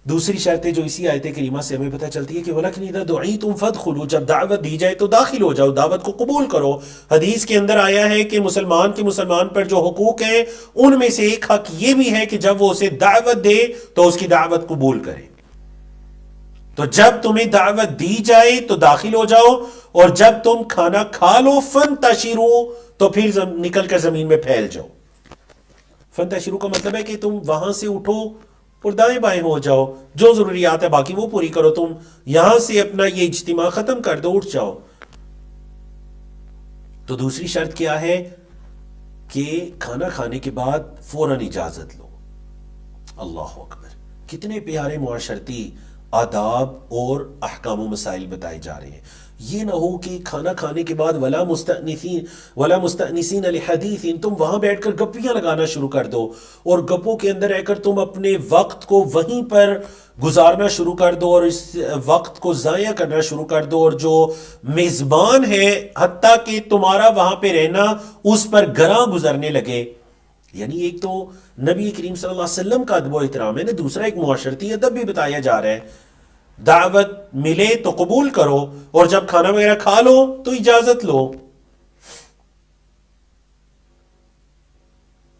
دوسری شرط جو اسی آیت کریمہ سے ہمیں پتہ چلتی ہے کہ وَلَكِنْ إِذَا دُعِيتُمْ فَادْخُلُوا، جب دعوت دی جائے تو داخل ہو جاؤ، دعوت کو قبول کرو۔ حدیث کے اندر آیا ہے کہ مسلمان پر جو حقوق ہیں ان میں سے ایک حق یہ بھی ہے کہ جب وہ اسے دعوت دے تو اس کی دعوت قبول کرے۔ تو جب تمہیں دعوت دی جائے تو داخل ہو جاؤ، اور جب تم کھانا کھا لو فَانْتَشِرُوا، تو پھر نکل کر زمین میں پھیل جاؤ۔ فَانْتَشِرُوا کا مطلب ہے کہ تم وہاں سے اٹھو اور دائیں بائیں ہو جاؤ، جو ضروریات ہے باقی وہ پوری کرو، تم یہاں سے اپنا یہ اجتماع ختم کر دو، اٹھ جاؤ۔ تو دوسری شرط کیا ہے کہ کھانا کھانے کے بعد فوراً اجازت لو۔ اللہ اکبر، کتنے پیارے معاشرتی آداب اور احکام و مسائل بتائے جا رہے ہیں۔ یہ نہ ہو کہ کھانا کھانے کے بعد ولا مستأنسین لحدیث، تم وہاں بیٹھ کر گپیاں لگانا شروع کر دو، اور گپوں کے اندر رہ کر تم اپنے وقت کو وہیں پر گزارنا شروع کر دو اور اس وقت کو ضائع کرنا شروع کر دو، اور جو میزبان ہے حتیٰ کہ تمہارا وہاں پہ رہنا اس پر گراں گزرنے لگے۔ یعنی ایک تو نبی کریم صلی اللہ علیہ وسلم کا ادب و احترام ہے نا، دوسرا ایک معاشرتی ادب بھی بتایا جا رہا ہے۔ دعوت ملے تو قبول کرو، اور جب کھانا وغیرہ کھا لو تو اجازت لو۔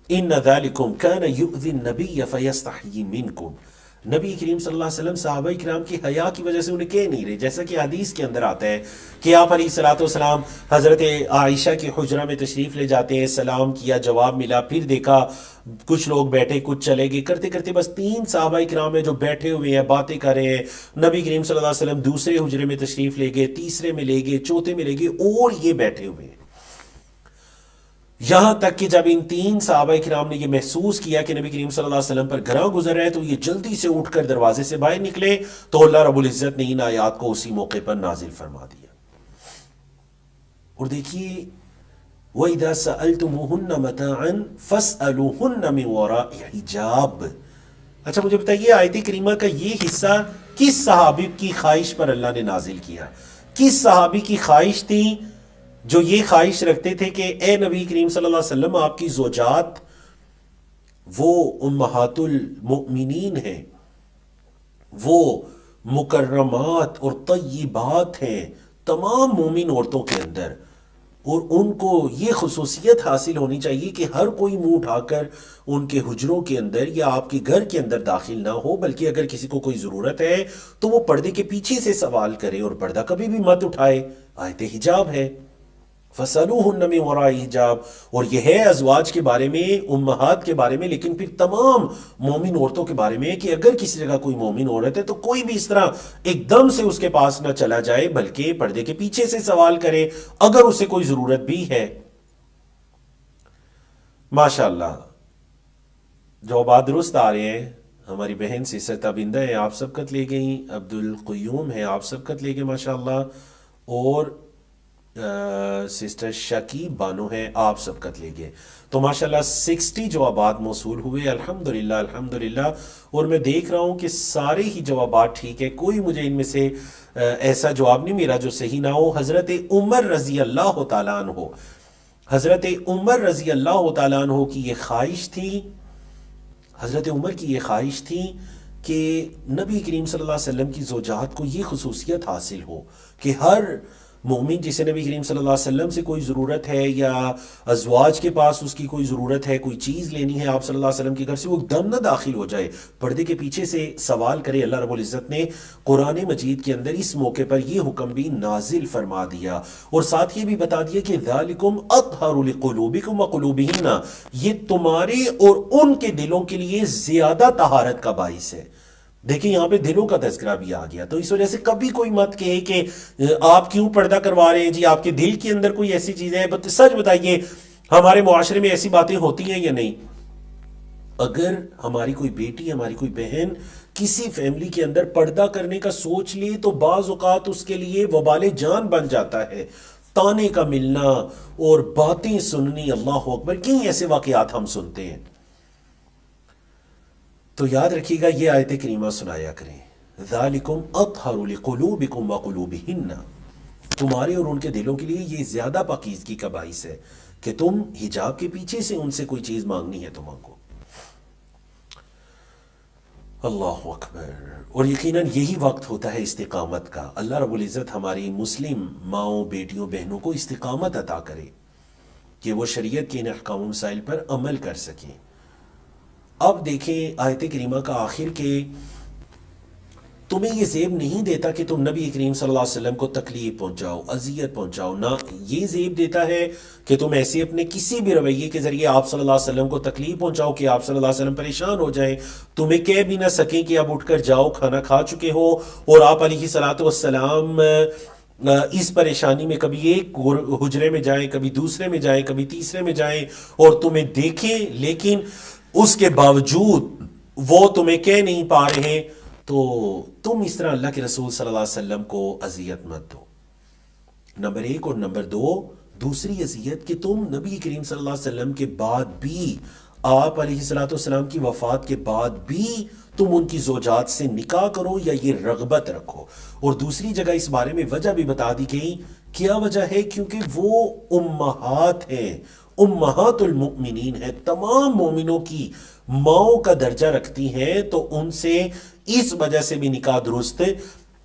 ان ذالکم کان یؤذی النبی فیستحیی منکم، نبی کریم صلی اللہ علیہ وسلم صحابہ کرام کی حیا کی وجہ سے انہیں کہہ نہیں رہے، جیسا کہ حدیث کے اندر آتا ہے کہ آپ علیہ الصلوۃ والسلام حضرت عائشہ کی حجرہ میں تشریف لے جاتے ہیں، سلام کیا، جواب ملا، پھر دیکھا کچھ لوگ بیٹھے کچھ چلے گئے، کرتے کرتے بس 3 صحابہ کرام ہیں جو بیٹھے ہوئے ہیں، باتیں کر رہے ہیں۔ نبی کریم صلی اللہ علیہ وسلم دوسرے حجرے میں تشریف لے گئے، تیسرے میں لے گئے، چوتھے میں لے گئے، اور یہ بیٹھے ہوئے ہیں۔ یہاں تک کہ جب ان 3 صحابہ کرام نے یہ محسوس کیا کہ نبی کریم صلی اللہ علیہ وسلم پر گراں گزر رہا ہے تو یہ جلدی سے اٹھ کر دروازے سے باہر نکلے، تو اللہ رب العزت نے ان آیات کو اسی موقع پر نازل فرما دیا۔ اور دیکھیے وَإِذَا سَأَلْتُمُوهُنَّ مَتَاعًا فَاسْأَلُوهُنَّ مِنْ وَرَاءِ حِجَابٍ۔ اچھا مجھے بتائیے آیت کریمہ کا یہ حصہ کس صحابی کی خواہش پر اللہ نے نازل کیا؟ کس صحابی کی خواہش تھی جو یہ خواہش رکھتے تھے کہ اے نبی کریم صلی اللہ علیہ وسلم آپ کی زوجات وہ امہات المؤمنین ہیں، وہ مکرمات اور طیبات ہیں تمام مومن عورتوں کے اندر، اور ان کو یہ خصوصیت حاصل ہونی چاہیے کہ ہر کوئی منہ اٹھا کر ان کے حجروں کے اندر یا آپ کے گھر کے اندر داخل نہ ہو، بلکہ اگر کسی کو کوئی ضرورت ہے تو وہ پردے کے پیچھے سے سوال کرے اور پردہ کبھی بھی مت اٹھائے۔ آیت حجاب ہے، فَسَأَلُوهُنَّ مِنْ وَرَاءِ حِجَاب، اور یہ ہے ازواج کے بارے میں، امہات کے بارے میں، لیکن پھر تمام مومن عورتوں کے بارے میں کہ اگر کسی جگہ کوئی مومن عورت ہے تو کوئی بھی اس طرح ایک دم سے اس کے پاس نہ چلا جائے، بلکہ پردے کے پیچھے سے سوال کرے اگر اسے کوئی ضرورت بھی ہے۔ ماشاءاللہ جوابات درست آ رہے ہیں۔ ہماری بہن سسٹر تابندہ ہے، آپ سبقت لے گئیں، عبدالقیوم ہے، آپ سبقت لے گئے ماشاءاللہ، اور سسٹر شکیب بانو ہے، آپ سبقت لے گئے۔ تو ماشاءاللہ 60 جوابات موصول ہوئے، الحمدللہ الحمدللہ۔ اور میں دیکھ رہا ہوں کہ سارے ہی جوابات ٹھیک ہے، کوئی مجھے ان میں سے ایسا جواب نہیں میرا جو صحیح نہ ہو۔ حضرت عمر رضی اللہ تعالیٰ عنہ، حضرت عمر رضی اللہ تعالیٰ عنہ کی یہ خواہش تھی، حضرت عمر کی یہ خواہش تھی کہ نبی کریم صلی اللہ علیہ وسلم کی زوجات کو یہ خصوصیت حاصل ہو کہ ہر مومن جسے نبی کریم صلی اللہ علیہ وسلم سے کوئی ضرورت ہے یا ازواج کے پاس اس کی کوئی ضرورت ہے، کوئی چیز لینی ہے آپ صلی اللہ علیہ وسلم کے گھر سے، وہ دم نہ داخل ہو جائے، پردے کے پیچھے سے سوال کرے۔ اللہ رب العزت نے قرآن مجید کے اندر اس موقع پر یہ حکم بھی نازل فرما دیا، اور ساتھ یہ بھی بتا دیا کہ ذالکم اطہر لقلوبکم وقلوبہن، یہ تمہارے اور ان کے دلوں کے لیے زیادہ طہارت کا باعث ہے۔ دیکھیں یہاں پہ دلوں کا تذکرہ بھی آ گیا، تو اس وجہ سے کبھی کوئی مت کہے کہ آپ کیوں پردہ کروا رہے ہیں جی، آپ کے دل کے اندر کوئی ایسی چیز ہے۔ سچ بتائیے ہمارے معاشرے میں ایسی باتیں ہوتی ہیں یا نہیں؟ اگر ہماری کوئی بیٹی، ہماری کوئی بہن کسی فیملی کے اندر پردہ کرنے کا سوچ لی تو بعض اوقات اس کے لیے وبال جان بن جاتا ہے، تانے کا ملنا اور باتیں سننی۔ اللہ اکبر، کئی ایسے واقعات ہم سنتے ہیں۔ تو یاد رکھیے گا یہ آیت کریمہ سنایا کریں، ذالکم اطہر لقلوبکم وقلوبہن، تمہارے اور ان کے دلوں کے لیے یہ زیادہ پاکیزگی کا باعث ہے کہ تم حجاب کے پیچھے سے ان سے کوئی چیز مانگنی ہے تو مانگو۔ اللہ اکبر۔ اور یقیناً یہی وقت ہوتا ہے استقامت کا۔ اللہ رب العزت ہماری مسلم ماؤں، بیٹیوں، بہنوں کو استقامت عطا کرے کہ وہ شریعت کے ان احکام و مسائل پر عمل کر سکیں۔ اب دیکھیں آیت کریمہ کا آخر کہ تمہیں یہ زیب نہیں دیتا کہ تم نبی کریم صلی اللہ علیہ وسلم کو تکلیف پہنچاؤ، اذیت پہنچاؤ، نہ یہ زیب دیتا ہے کہ تم ایسے اپنے کسی بھی رویے کے ذریعے آپ صلی اللہ علیہ وسلم کو تکلیف پہنچاؤ کہ آپ صلی اللہ علیہ وسلم پریشان ہو جائیں، تمہیں کہہ بھی نہ سکیں کہ اب اٹھ کر جاؤ، کھانا کھا چکے ہو، اور آپ علیہ صلاۃ والسلام اس پریشانی میں کبھی ایک حجرے میں جائیں، کبھی دوسرے میں جائیں، کبھی تیسرے میں جائیں اور تمہیں دیکھیں، لیکن اس کے باوجود وہ تمہیں کہہ نہیں پا رہے، تو تم اس طرح اللہ کے رسول صلی اللہ علیہ وسلم کو اذیت مت دو، نمبر ایک۔ اور نمبر دو، دوسری اذیت کہ تم نبی کریم صلی اللہ علیہ وسلم کے بعد بھی، آپ علیہ الصلوۃ والسلام کی وفات کے بعد بھی تم ان کی زوجات سے نکاح کرو یا یہ رغبت رکھو۔ اور دوسری جگہ اس بارے میں وجہ بھی بتا دی گئی، کیا وجہ ہے؟ کیونکہ وہ امہات ہیں، امہات المؤمنین ہیں، تمام مومنوں کی ماؤں کا درجہ رکھتی ہیں، تو ان سے اس وجہ سے بھی نکاح درست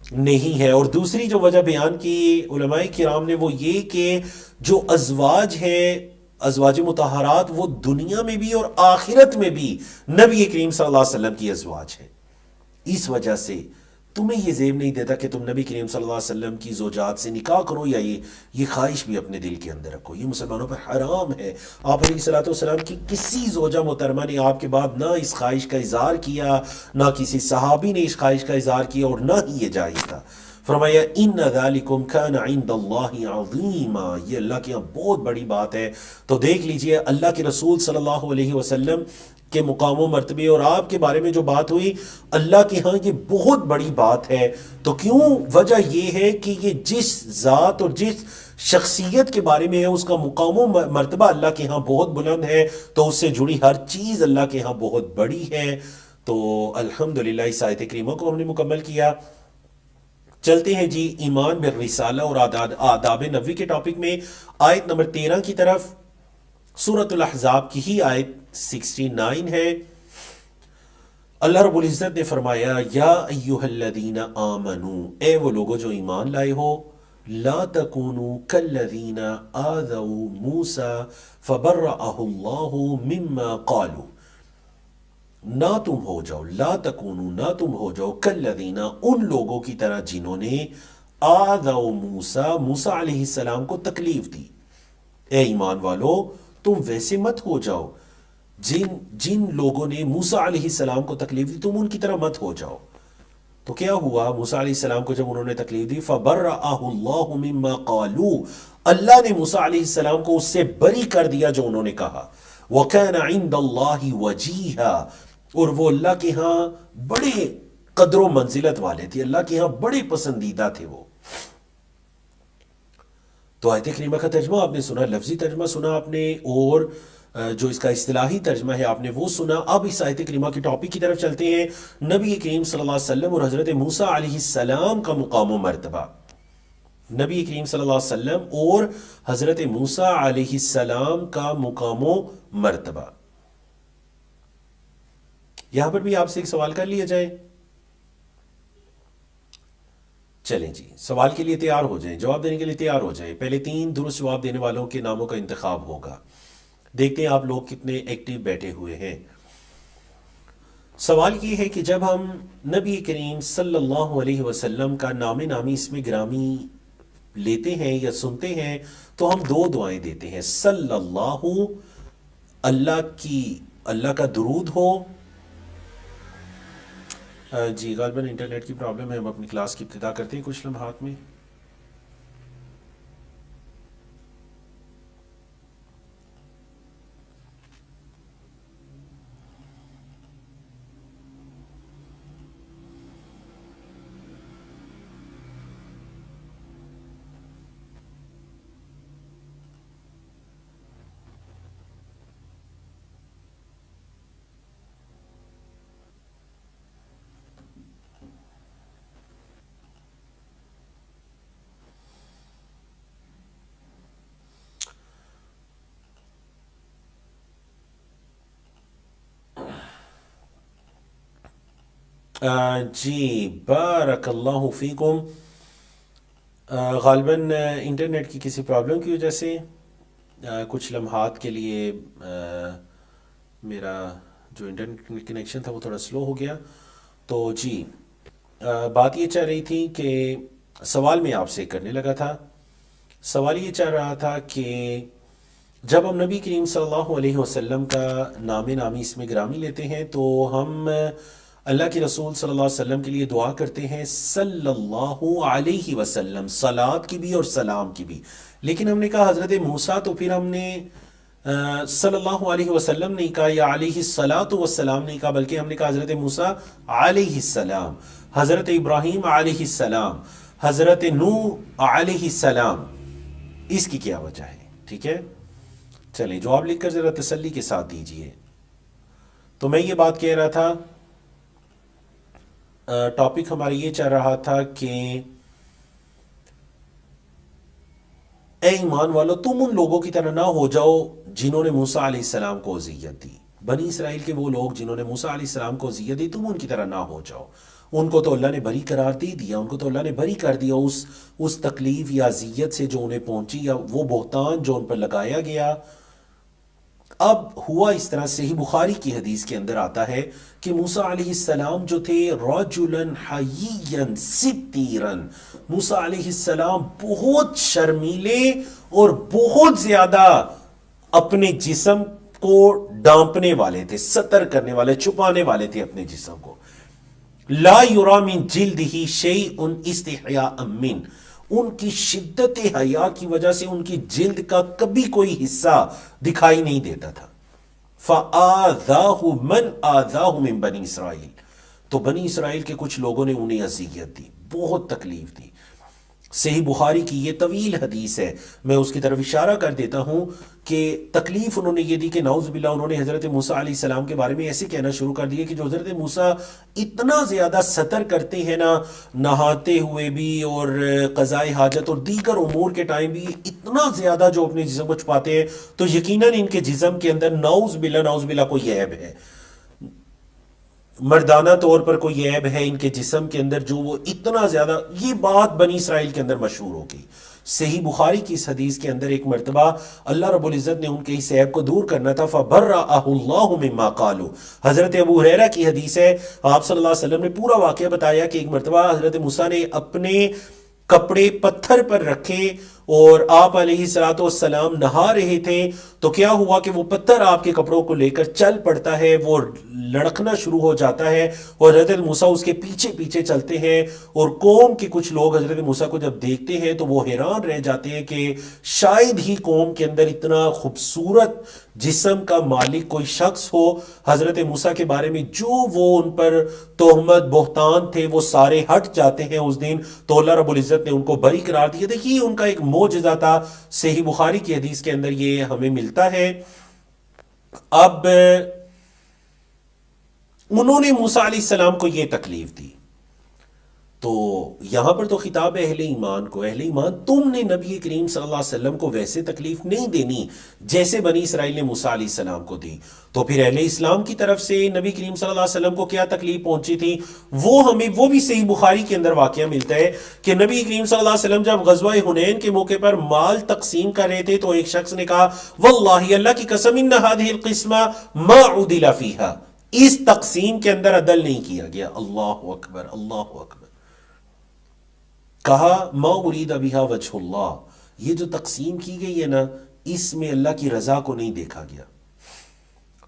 نہیں ہے۔ اور دوسری جو وجہ بیان کی علماء کرام نے وہ یہ کہ جو ازواج ہیں، ازواج مطہرات، وہ دنیا میں بھی اور آخرت میں بھی نبی کریم صلی اللہ علیہ وسلم کی ازواج ہیں، اس وجہ سے تمہیں یہ زیب نہیں دیتا کہ تم نبی کریم صلی اللہ علیہ وسلم کی زوجات سے نکاح کرو یا یہ خواہش بھی اپنے دل کے اندر رکھو۔ یہ مسلمانوں پر حرام ہے۔ آپ علیہ الصلوۃ والسلام کی کسی زوجہ محترمہ نے آپ کے بعد نہ اس خواہش کا اظہار کیا، نہ کسی صحابی نے اس خواہش کا اظہار کیا، اور نہ ہی یہ جائز تھا۔ فرمایا ان ذالکم کان عند اللہ عظیما، یہ اللہ کے یہاں بہت بڑی بات ہے۔ تو دیکھ لیجئے اللہ کے رسول صلی اللہ علیہ وسلم کے مقام و مرتبے اور آپ کے بارے میں جو بات ہوئی، اللہ کے ہاں یہ بہت بڑی بات ہے۔ تو کیوں؟ وجہ یہ ہے کہ یہ جس ذات اور جس شخصیت کے بارے میں ہے اس کا مقام و مرتبہ اللہ کے ہاں بہت بلند ہے، تو اس سے جڑی ہر چیز اللہ کے ہاں بہت بڑی ہے۔ تو الحمدللہ اس آیت کریمہ کو ہم نے مکمل کیا۔ چلتے ہیں جی ایمان بالرسالہ اور آداب نبوی کے ٹاپک میں، آیت نمبر 13 کی طرف۔ سورۃ الاحزاب کی ہی آیت 69 ہے۔ اللہ رب العزت نے فرمایا یا ایہا الذین آمنو، اے وہ لوگوں جو ایمان لائے ہو، لا تکونوا کالذین آذوا موسیٰ فبرأہ اللہ مما قالوا، نہ تم ہو جاؤ، لا تکونو، نہ تم ہو جاؤ کالذین، ان لوگوں کی طرح جنہوں نے آذوا موسیٰ، موسیٰ علیہ السلام کو تکلیف دی۔ اے ایمان والو تم ویسے مت ہو جاؤ، جن لوگوں نے موسیٰ علیہ السلام کو تکلیف دی تم ان کی طرح مت ہو جاؤ۔ تو کیا ہوا؟ موسیٰ علیہ السلام کو جب انہوں نے تکلیف دی، فبرأہ اللہ مما قالوا، اللہ نے موسیٰ علیہ السلام کو اس سے بری کر دیا جو انہوں نے کہا۔ وَكَانَ عِندَ اللَّهِ وَجِيهًا، اور وہ اللہ کے ہاں بڑے قدر و منزلت والے تھے، اللہ کے ہاں بڑے پسندیدہ تھے وہ۔ تو آیت کریمہ کا ترجمہ آپ نے سنا، لفظی ترجمہ سنا آپ نے، اور جو اس کا اصطلاحی ترجمہ ہے آپ نے وہ سنا۔ اب اس آیت کریمہ کے ٹاپک کی طرف چلتے ہیں، نبی کریم صلی اللہ علیہ وسلم اور حضرت موسیٰ علیہ السلام کا مقام و مرتبہ۔ نبی کریم صلی اللہ علیہ وسلم اور حضرت موسیٰ علیہ السلام کا مقام و مرتبہ۔ یہاں پر بھی آپ سے ایک سوال کر لیا جائے۔ چلیں جی، سوال کے لیے تیار ہو جائیں، جواب دینے کے لیے تیار ہو جائیں۔ پہلے 3 درست جواب دینے والوں کے ناموں کا انتخاب ہوگا۔ دیکھتے ہیں آپ لوگ کتنے ایکٹیو بیٹھے ہوئے ہیں۔ سوال یہ ہے کہ جب ہم نبی کریم صلی اللہ علیہ وسلم کا نام نامی اسم گرامی لیتے ہیں یا سنتے ہیں تو ہم 2 دعائیں دیتے ہیں، صلی اللہ، اللہ کا درود ہو۔ جی غالباً انٹرنیٹ کی پرابلم ہے، ہم اپنی کلاس کی ابتدا کرتے ہیں کچھ لمحات میں۔ جی بارک اللہ فیکم. غالباً انٹرنیٹ کی کسی پرابلم کی وجہ سے کچھ لمحات کے لیے میرا جو انٹرنیٹ کنیکشن تھا وہ تھوڑا سلو ہو گیا. تو جی بات یہ چل رہی تھی کہ سوال میں آپ سے کرنے لگا تھا. سوال یہ چل رہا تھا کہ جب ہم نبی کریم صلی اللہ علیہ وسلم کا نامی اس میں گرامی لیتے ہیں تو ہم اللہ کے رسول صلی اللہ علیہ وسلم کے لیے دعا کرتے ہیں صلی اللہ علیہ وسلم، صلات کی بھی اور سلام کی بھی. لیکن ہم نے کہا حضرت موسیٰ، تو پھر ہم نے صلی اللہ علیہ وسلم نہیں کہا یا علیہ الصلاۃ والسلام نہیں کہا، بلکہ ہم نے کہا حضرت موسیٰ علیہ السلام، حضرت ابراہیم علیہ السلام، حضرت نوح علیہ السلام. اس کی کیا وجہ ہے؟ ٹھیک ہے، چلیں جواب لکھ کر ذرا تسلی کے ساتھ دیجئے. تو میں یہ بات کہہ رہا تھا، ٹاپک ہمارا یہ چل رہا تھا کہ اے ایمان والو، تم ان لوگوں کی طرح نہ ہو جاؤ جنہوں نے موسیٰ علیہ السلام کو اذیت دی. بنی اسرائیل کے وہ لوگ جنہوں نے موسیٰ علیہ السلام کو اذیت دی، تم ان کی طرح نہ ہو جاؤ. ان کو تو اللہ نے بری قرار دے دیا، ان کو تو اللہ نے بری کر دیا اس تکلیف یا اذیت سے جو انہیں پہنچی، یا وہ بہتان جو ان پر لگایا گیا. اب ہوا اس طرح، صحیح بخاری کی حدیث کے اندر آتا ہے کہ موسیٰ علیہ السلام جو تھے رجلا حییا ستیرا، موسیٰ علیہ السلام بہت شرمیلے اور بہت زیادہ اپنے جسم کو ڈانپنے والے تھے، ستر کرنے والے، چھپانے والے تھے اپنے جسم کو. لا یرا من جلدہ شیء استحیاء من، ان کی شدت حیا کی وجہ سے ان کی جلد کا کبھی کوئی حصہ دکھائی نہیں دیتا تھا. فآذاہ من آذاہ من بنی اسرائیل، تو بنی اسرائیل کے کچھ لوگوں نے انہیں اذیت دی، بہت تکلیف دی. صحیح بخاری کی یہ طویل حدیث ہے، میں اس کی طرف اشارہ کر دیتا ہوں کہ تکلیف انہوں نے یہ دی کہ نعوذ باللہ انہوں نے حضرت موسیٰ علیہ السلام کے بارے میں ایسے کہنا شروع کر دیا کہ جو حضرت موسیٰ اتنا زیادہ ستر کرتے ہیں نا، نہاتے ہوئے بھی اور قضاء حاجت اور دیگر امور کے ٹائم بھی اتنا زیادہ جو اپنے جسم کو چھپاتے ہیں، تو یقیناً ان کے جسم کے اندر نعوذ باللہ کوئی عیب ہے، مردانہ طور پر کوئی عیب ہے ان کے جسم کے اندر، جو وہ اتنا زیادہ، یہ بات بنی اسرائیل کے اندر مشہور ہو گئی. صحیح بخاری کی اس حدیث کے اندر ایک مرتبہ اللہ رب العزت نے ان کے اس عیب کو دور کرنا تھا، فَبَرَّأَهُ اللَّهُ مِمَّا قَالُوا. حضرت ابو ہریرہ کی حدیث ہے، آپ صلی اللہ علیہ وسلم نے پورا واقعہ بتایا کہ ایک مرتبہ حضرت موسیٰ نے اپنے کپڑے پتھر پر رکھے اور آپ علیہ السلام نہا رہے تھے، تو کیا ہوا کہ وہ پتھر آپ کے کپڑوں کو لے کر چل پڑتا ہے، وہ لڑکنا شروع ہو جاتا ہے اور حضرت موسیٰ اس کے پیچھے پیچھے چلتے ہیں. اور قوم کے کچھ لوگ حضرت موسیٰ کو جب دیکھتے ہیں تو وہ حیران رہ جاتے ہیں کہ شاید ہی قوم کے اندر اتنا خوبصورت جسم کا مالک کوئی شخص ہو. حضرت موسیٰ کے بارے میں جو وہ ان پر تہمت بہتان تھے وہ سارے ہٹ جاتے ہیں اس دن، تو اللہ رب العزت نے ان کو بری قرار دیا. دیکھیے ان کا ایک معجزہ تھا، صحیح بخاری کی حدیث کے اندر یہ ہمیں ملتا ہے. اب انہوں نے موسیٰ علیہ السلام کو یہ تکلیف دی، تو یہاں پر تو خطاب اہل ایمان کو، اہل ایمان تم نے نبی کریم صلی اللہ علیہ وسلم کو ویسے تکلیف نہیں دینی جیسے بنی اسرائیل نے موسیٰ علیہ السلام کو دی. تو پھر اہل اسلام کی طرف سے نبی کریم صلی اللہ علیہ وسلم کو کیا تکلیف پہنچی تھی، وہ بھی صحیح بخاری کے اندر واقعہ ملتا ہے کہ نبی کریم صلی اللہ علیہ وسلم جب غزوہ حنین کے موقع پر مال تقسیم کر رہے تھے تو ایک شخص نے کہا واللہ، اللہ کی قسم، ان هذه القسمہ ما عدل فیہا، اس تقسیم کے اندر عدل نہیں کیا گیا. اللہ اکبر، اللہ اکبر. کہا ما ارید بہا وجہ اللہ، یہ جو تقسیم کی گئی ہے نا، اس میں اللہ کی رضا کو نہیں دیکھا گیا.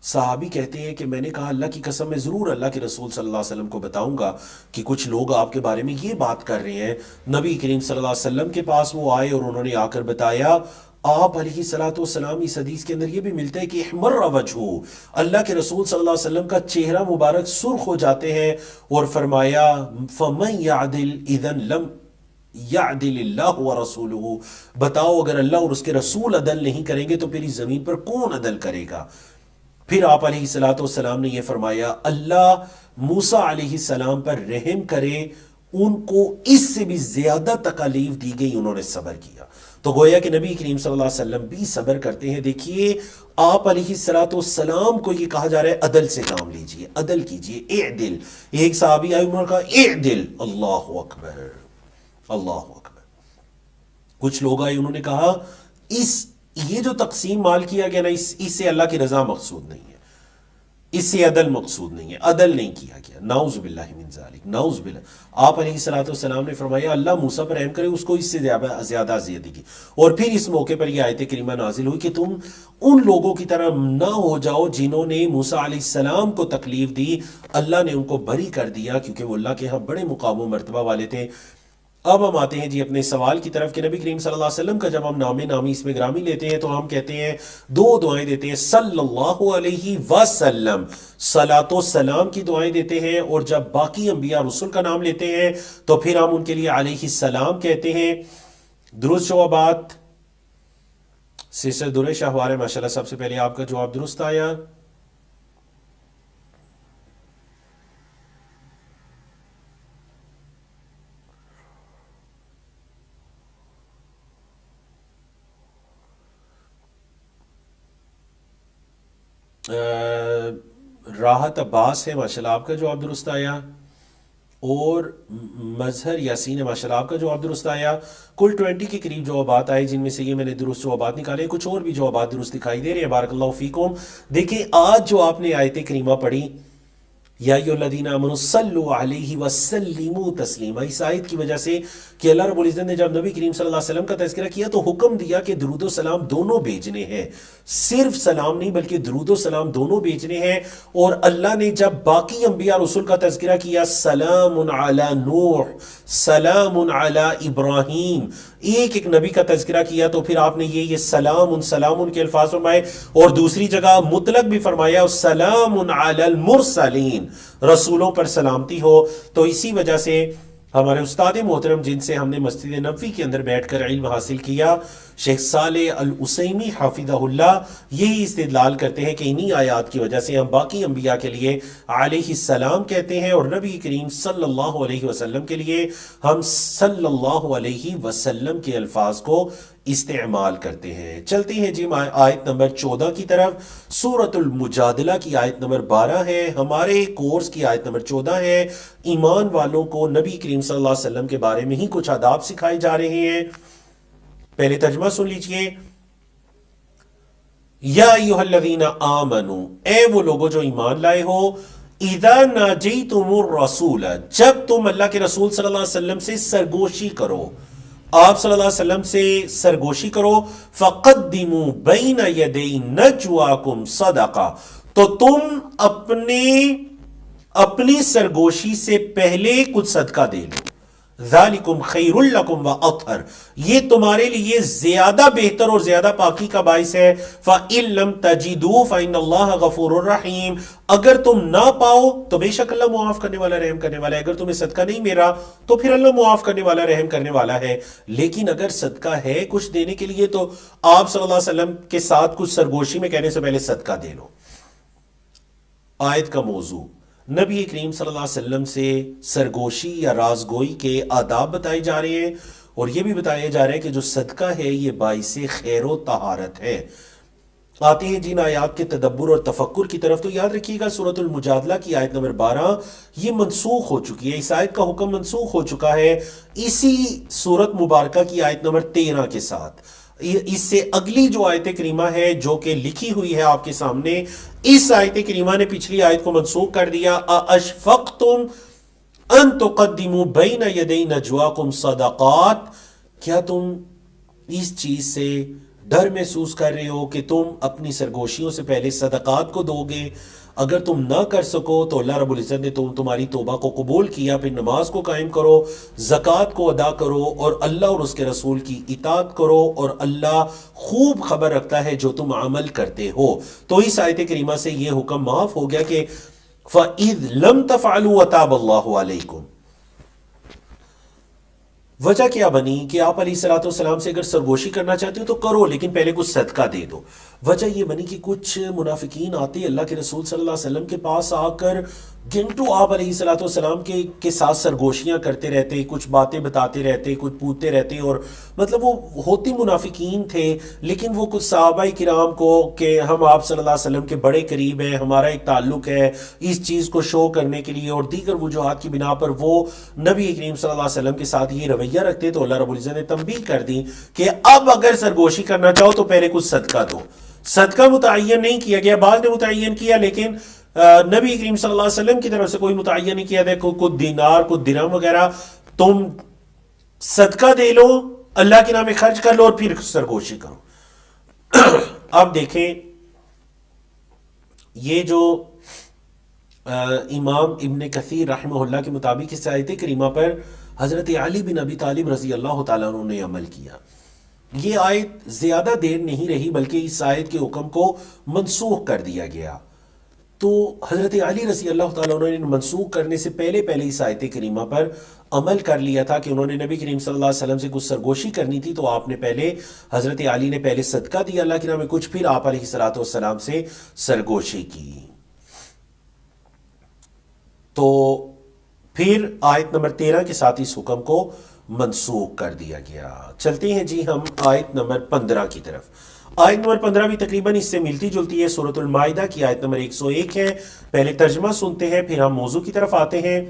صحابی کہتے ہیں کہ میں نے کہا اللہ کی قسم میں ضرور اللہ کے رسول صلی اللہ علیہ وسلم کو بتاؤں گا کہ کچھ لوگ آپ کے بارے میں یہ بات کر رہے ہیں. نبی کریم صلی اللہ علیہ وسلم کے پاس وہ آئے اور انہوں نے آ کر بتایا. آپ علیہ السلام اس حدیث کے اندر یہ بھی ملتا ہے کہ احمر وجہہ، اللہ کے رسول صلی اللہ علیہ وسلم کا چہرہ مبارک سرخ ہو جاتے ہیں، اور فرمایا فَمَنْ يَعْدِلْ اِذَنْ لَمْ یعدل اللہ ورسولہ، بتاؤ اگر اللہ اور اس کے رسول عدل نہیں کریں گے تو پھر اس زمین پر کون عدل کرے گا. پھر آپ علیہ السلام نے یہ فرمایا اللہ موسیٰ علیہ السلام پر رحم کرے، ان کو اس سے بھی زیادہ تکالیف دی گئی، انہوں نے صبر کیا. تو گویا کہ نبی کریم صلی اللہ علیہ وسلم بھی صبر کرتے ہیں. دیکھیے آپ علیہ الصلوۃ والسلام کو یہ کہا جا رہا ہے عدل سے کام لیجئے، عدل کیجئے، اعدل. ایک صحابی آئے، انہوں نے کہا اعدل. اللہ اکبر، اللہ اکبر. کچھ لوگ آئے، انہوں نے کہا یہ جو تقسیم مال کیا گیا نا، اس سے اللہ کی رضا مقصود نہیں ہے، اس سے عدل مقصود نہیں ہے، عدل نہیں کیا گیا. نعوذ باللہ من ذالک، نعوذ باللہ. آپ علیہ الصلوۃ والسلام نے فرمایا اللہ موسیٰ پر رحم کرے، اس کو اس سے زیادہ زیادتی کی. اور پھر اس موقع پر یہ آیت کریمہ نازل ہوئی کہ تم ان لوگوں کی طرح نہ ہو جاؤ جنہوں نے موسیٰ علیہ السلام کو تکلیف دی، اللہ نے ان کو بری کر دیا کیونکہ وہ اللہ کے ہاں بڑے مقام و مرتبہ والے تھے. اب ہم آتے ہیں جی اپنے سوال کی طرف کہ نبی کریم صلی اللہ علیہ وسلم کا جب ہم نامی اس میں گرامی لیتے ہیں تو ہم کہتے ہیں دو دعائیں دیتے ہیں، صلی اللہ علیہ وسلم، صلاۃ و سلام کی دعائیں دیتے ہیں، اور جب باقی انبیاء رسول کا نام لیتے ہیں تو پھر ہم ان کے لیے علیہ السلام کہتے ہیں. درست جوابات. سسٹر درے شاہوار، ماشاءاللہ سب سے پہلے آپ کا جواب درست آیا. راحت عباس ہے، ماشاءاللہ آپ کا جواب درست آیا. اور مظہر یاسین ہے، ماشاءاللہ آپ کا جواب درست آیا. کل 20 کے قریب جوابات آئے جن میں سے یہ میں نے درست جوابات نکالے، کچھ اور بھی جوابات درست دکھائی دے رہے ہیں. بارک اللہ فیکم. دیکھیں آج جو آپ نے آیت کریمہ پڑھی، یا ایھا الذین آمنوا صلوا علیہ وسلموا تسلیما، اس آیت کی وجہ سے کہ اللہ رب العزت نے جب نبی کریم صلی اللہ علیہ وسلم کا تذکرہ کیا تو حکم دیا کہ درود و سلام دونوں بھیجنے ہیں، صرف سلام نہیں بلکہ درود و سلام دونوں بھیجنے ہیں. اور اللہ نے جب باقی انبیاء رسول کا تذکرہ کیا، سلام علی نوح، سلام علی ابراہیم، ایک نبی کا تذکرہ کیا تو پھر آپ نے یہ سلام کے الفاظ فرمائے. اور دوسری جگہ مطلق بھی فرمایا سلام علی المرسلین، رسولوں پر سلامتی ہو. تو اسی وجہ سے ہمارے استاد محترم جن سے ہم نے مسجد نبوی کے اندر بیٹھ کر علم حاصل کیا، شیخ صالح العثیمی حافظہ اللہ، یہی استدلال کرتے ہیں کہ انہی آیات کی وجہ سے ہم باقی انبیاء کے لیے علیہ السلام کہتے ہیں، اور نبی کریم صلی اللہ علیہ وسلم کے لیے ہم صلی اللہ علیہ وسلم کے الفاظ کو استعمال کرتے ہیں. چلتے ہیں جی آیت نمبر 14 کی طرف. سورۃ المجادلہ کی آیت نمبر 12 ہے، ہمارے کورس کی آیت نمبر 14 ہے. ایمان والوں کو نبی کریم صلی اللہ علیہ وسلم کے بارے میں ہی کچھ آداب سکھائے جا رہے ہیں. پہلے ترجمہ سن لیجئے. یا ایھا الذین آمنوا، اے وہ لوگوں جو ایمان لائے ہو، اذا ناجیتم الرسول، جب تم اللہ کے رسول صلی اللہ علیہ وسلم سے سرگوشی کرو، آپ صلی اللہ علیہ وسلم سے سرگوشی کرو، فقدموا بین یدی نجواکم صدقہ، تو تم اپنی سرگوشی سے پہلے کچھ صدقہ دے لو. ذالکم خیر لکم واطہر، یہ تمہارے لیے زیادہ بہتر اور زیادہ پاکی کا باعث ہے. فإن لم تجدوا فإن اللہ غفور الرحیم، اگر تم نہ پاؤ تو بے شک اللہ معاف کرنے والا رحم کرنے والا ہے. اگر تمہیں صدقہ نہیں ملا تو پھر اللہ معاف کرنے والا رحم کرنے والا ہے. لیکن اگر صدقہ ہے کچھ دینے کے لیے تو آپ صلی اللہ علیہ وسلم کے ساتھ کچھ سرگوشی میں کہنے سے پہلے صدقہ دے لو. آیت کا موضوع نبی کریم صلی اللہ علیہ وسلم سے سرگوشی یا رازگوئی کے آداب بتائے جا رہے ہیں، اور یہ بھی بتایا جا رہا ہے کہ جو صدقہ ہے یہ باعث خیر و طہارت ہے. آتے ہیں جن آیات کے تدبر اور تفکر کی طرف. تو یاد رکھیے گا سورۃ المجادلہ کی آیت نمبر 12 یہ منسوخ ہو چکی ہے، اس آیت کا حکم منسوخ ہو چکا ہے اسی سورت مبارکہ کی آیت نمبر 13 کے ساتھ. اس سے اگلی جو آیت کریمہ ہے جو کہ لکھی ہوئی ہے آپ کے سامنے، اس آیت کریمہ نے پچھلی آیت کو منسوخ کر دیا. اشفقتم ان تقدموا بین یدی نجواکم صدقات، کیا تم اس چیز سے ڈر محسوس کر رہے ہو کہ تم اپنی سرگوشیوں سے پہلے صدقات کو دو گے؟ اگر تم نہ کر سکو تو اللہ رب العزت نے تمہاری توبہ کو قبول کیا، پھر نماز کو قائم کرو، زکوٰۃ کو ادا کرو، اور اللہ اور اس کے رسول کی اطاعت کرو، اور اللہ خوب خبر رکھتا ہے جو تم عمل کرتے ہو. تو اس آیت کریمہ سے یہ حکم معاف ہو گیا کہ فَإِذْ لَمْ تَفْعَلُوا وَتَابَ اللَّهُ عَلَيْكُمْ. وجہ کیا بنی کہ آپ علیہ الصلوۃ والسلام سے اگر سرگوشی کرنا چاہتے ہو تو کرو، لیکن پہلے کچھ صدقہ دے دو. وجہ یہ بنی کہ کچھ منافقین آتے اللہ کے رسول صلی اللہ علیہ وسلم کے پاس آ کر گھنٹوں آپ علیہ الصلوۃ والسلام کے ساتھ سرگوشیاں کرتے رہتے، کچھ باتیں بتاتے رہتے، کچھ پوچھتے رہتے، اور مطلب وہ ہوتی منافقین تھے، لیکن وہ کچھ صحابہ کرام کو کہ ہم آپ صلی اللہ علیہ وسلم کے بڑے قریب ہیں، ہمارا ایک تعلق ہے، اس چیز کو شو کرنے کے لیے اور دیگر وجوہات کی بنا پر وہ نبی کریم صلی اللہ علیہ وسلم کے ساتھ یہ رویہ رکھتے، تو اللہ رب العزت نے تنبیہ کر دی کہ اب اگر سرگوشی کرنا چاہو تو پہلے کچھ صدقہ دو۔ صدقہ متعین نہیں کیا گیا، بعض نے متعین کیا، لیکن نبی کریم صلی اللہ علیہ وسلم کی طرف سے کوئی متعین نہیں کیا تھا کچھ دینار، کچھ درہم وغیرہ، تم صدقہ دے لو، اللہ کے نام میں خرچ کر لو اور پھر سرگوشی کرو۔ اب دیکھیں یہ جو امام ابن کثیر رحمہ اللہ کے مطابق اس آیت کریمہ پر حضرت علی بن ابی طالب رضی اللہ تعالیٰ عنہ نے عمل کیا۔ یہ آیت زیادہ دیر نہیں رہی بلکہ اس آیت کے حکم کو منسوخ کر دیا گیا۔ تو حضرت علی رضی اللہ تعالیٰ عنہ نے منسوخ کرنے سے پہلے اس آیت کریمہ پر عمل کر لیا تھا کہ انہوں نے نبی کریم صلی اللہ علیہ وسلم سے کچھ سرگوشی کرنی تھی، تو آپ نے حضرت علی نے پہلے صدقہ دیا اللہ کے نام میں کچھ، پھر آپ علیہ الصلوۃ والسلام سے سرگوشی کی۔ تو پھر آیت نمبر 13 کے ساتھ اس حکم کو منسوخ کر دیا گیا۔ چلتے ہیں جی ہم آیت نمبر 15 کی طرف۔ آیت نمبر 15 بھی تقریباً اس سے ملتی جلتی ہے، سورۃ المائدہ کی آیت نمبر 101 ہے۔ پہلے ترجمہ سنتے ہیں پھر ہم موضوع کی طرف آتے ہیں۔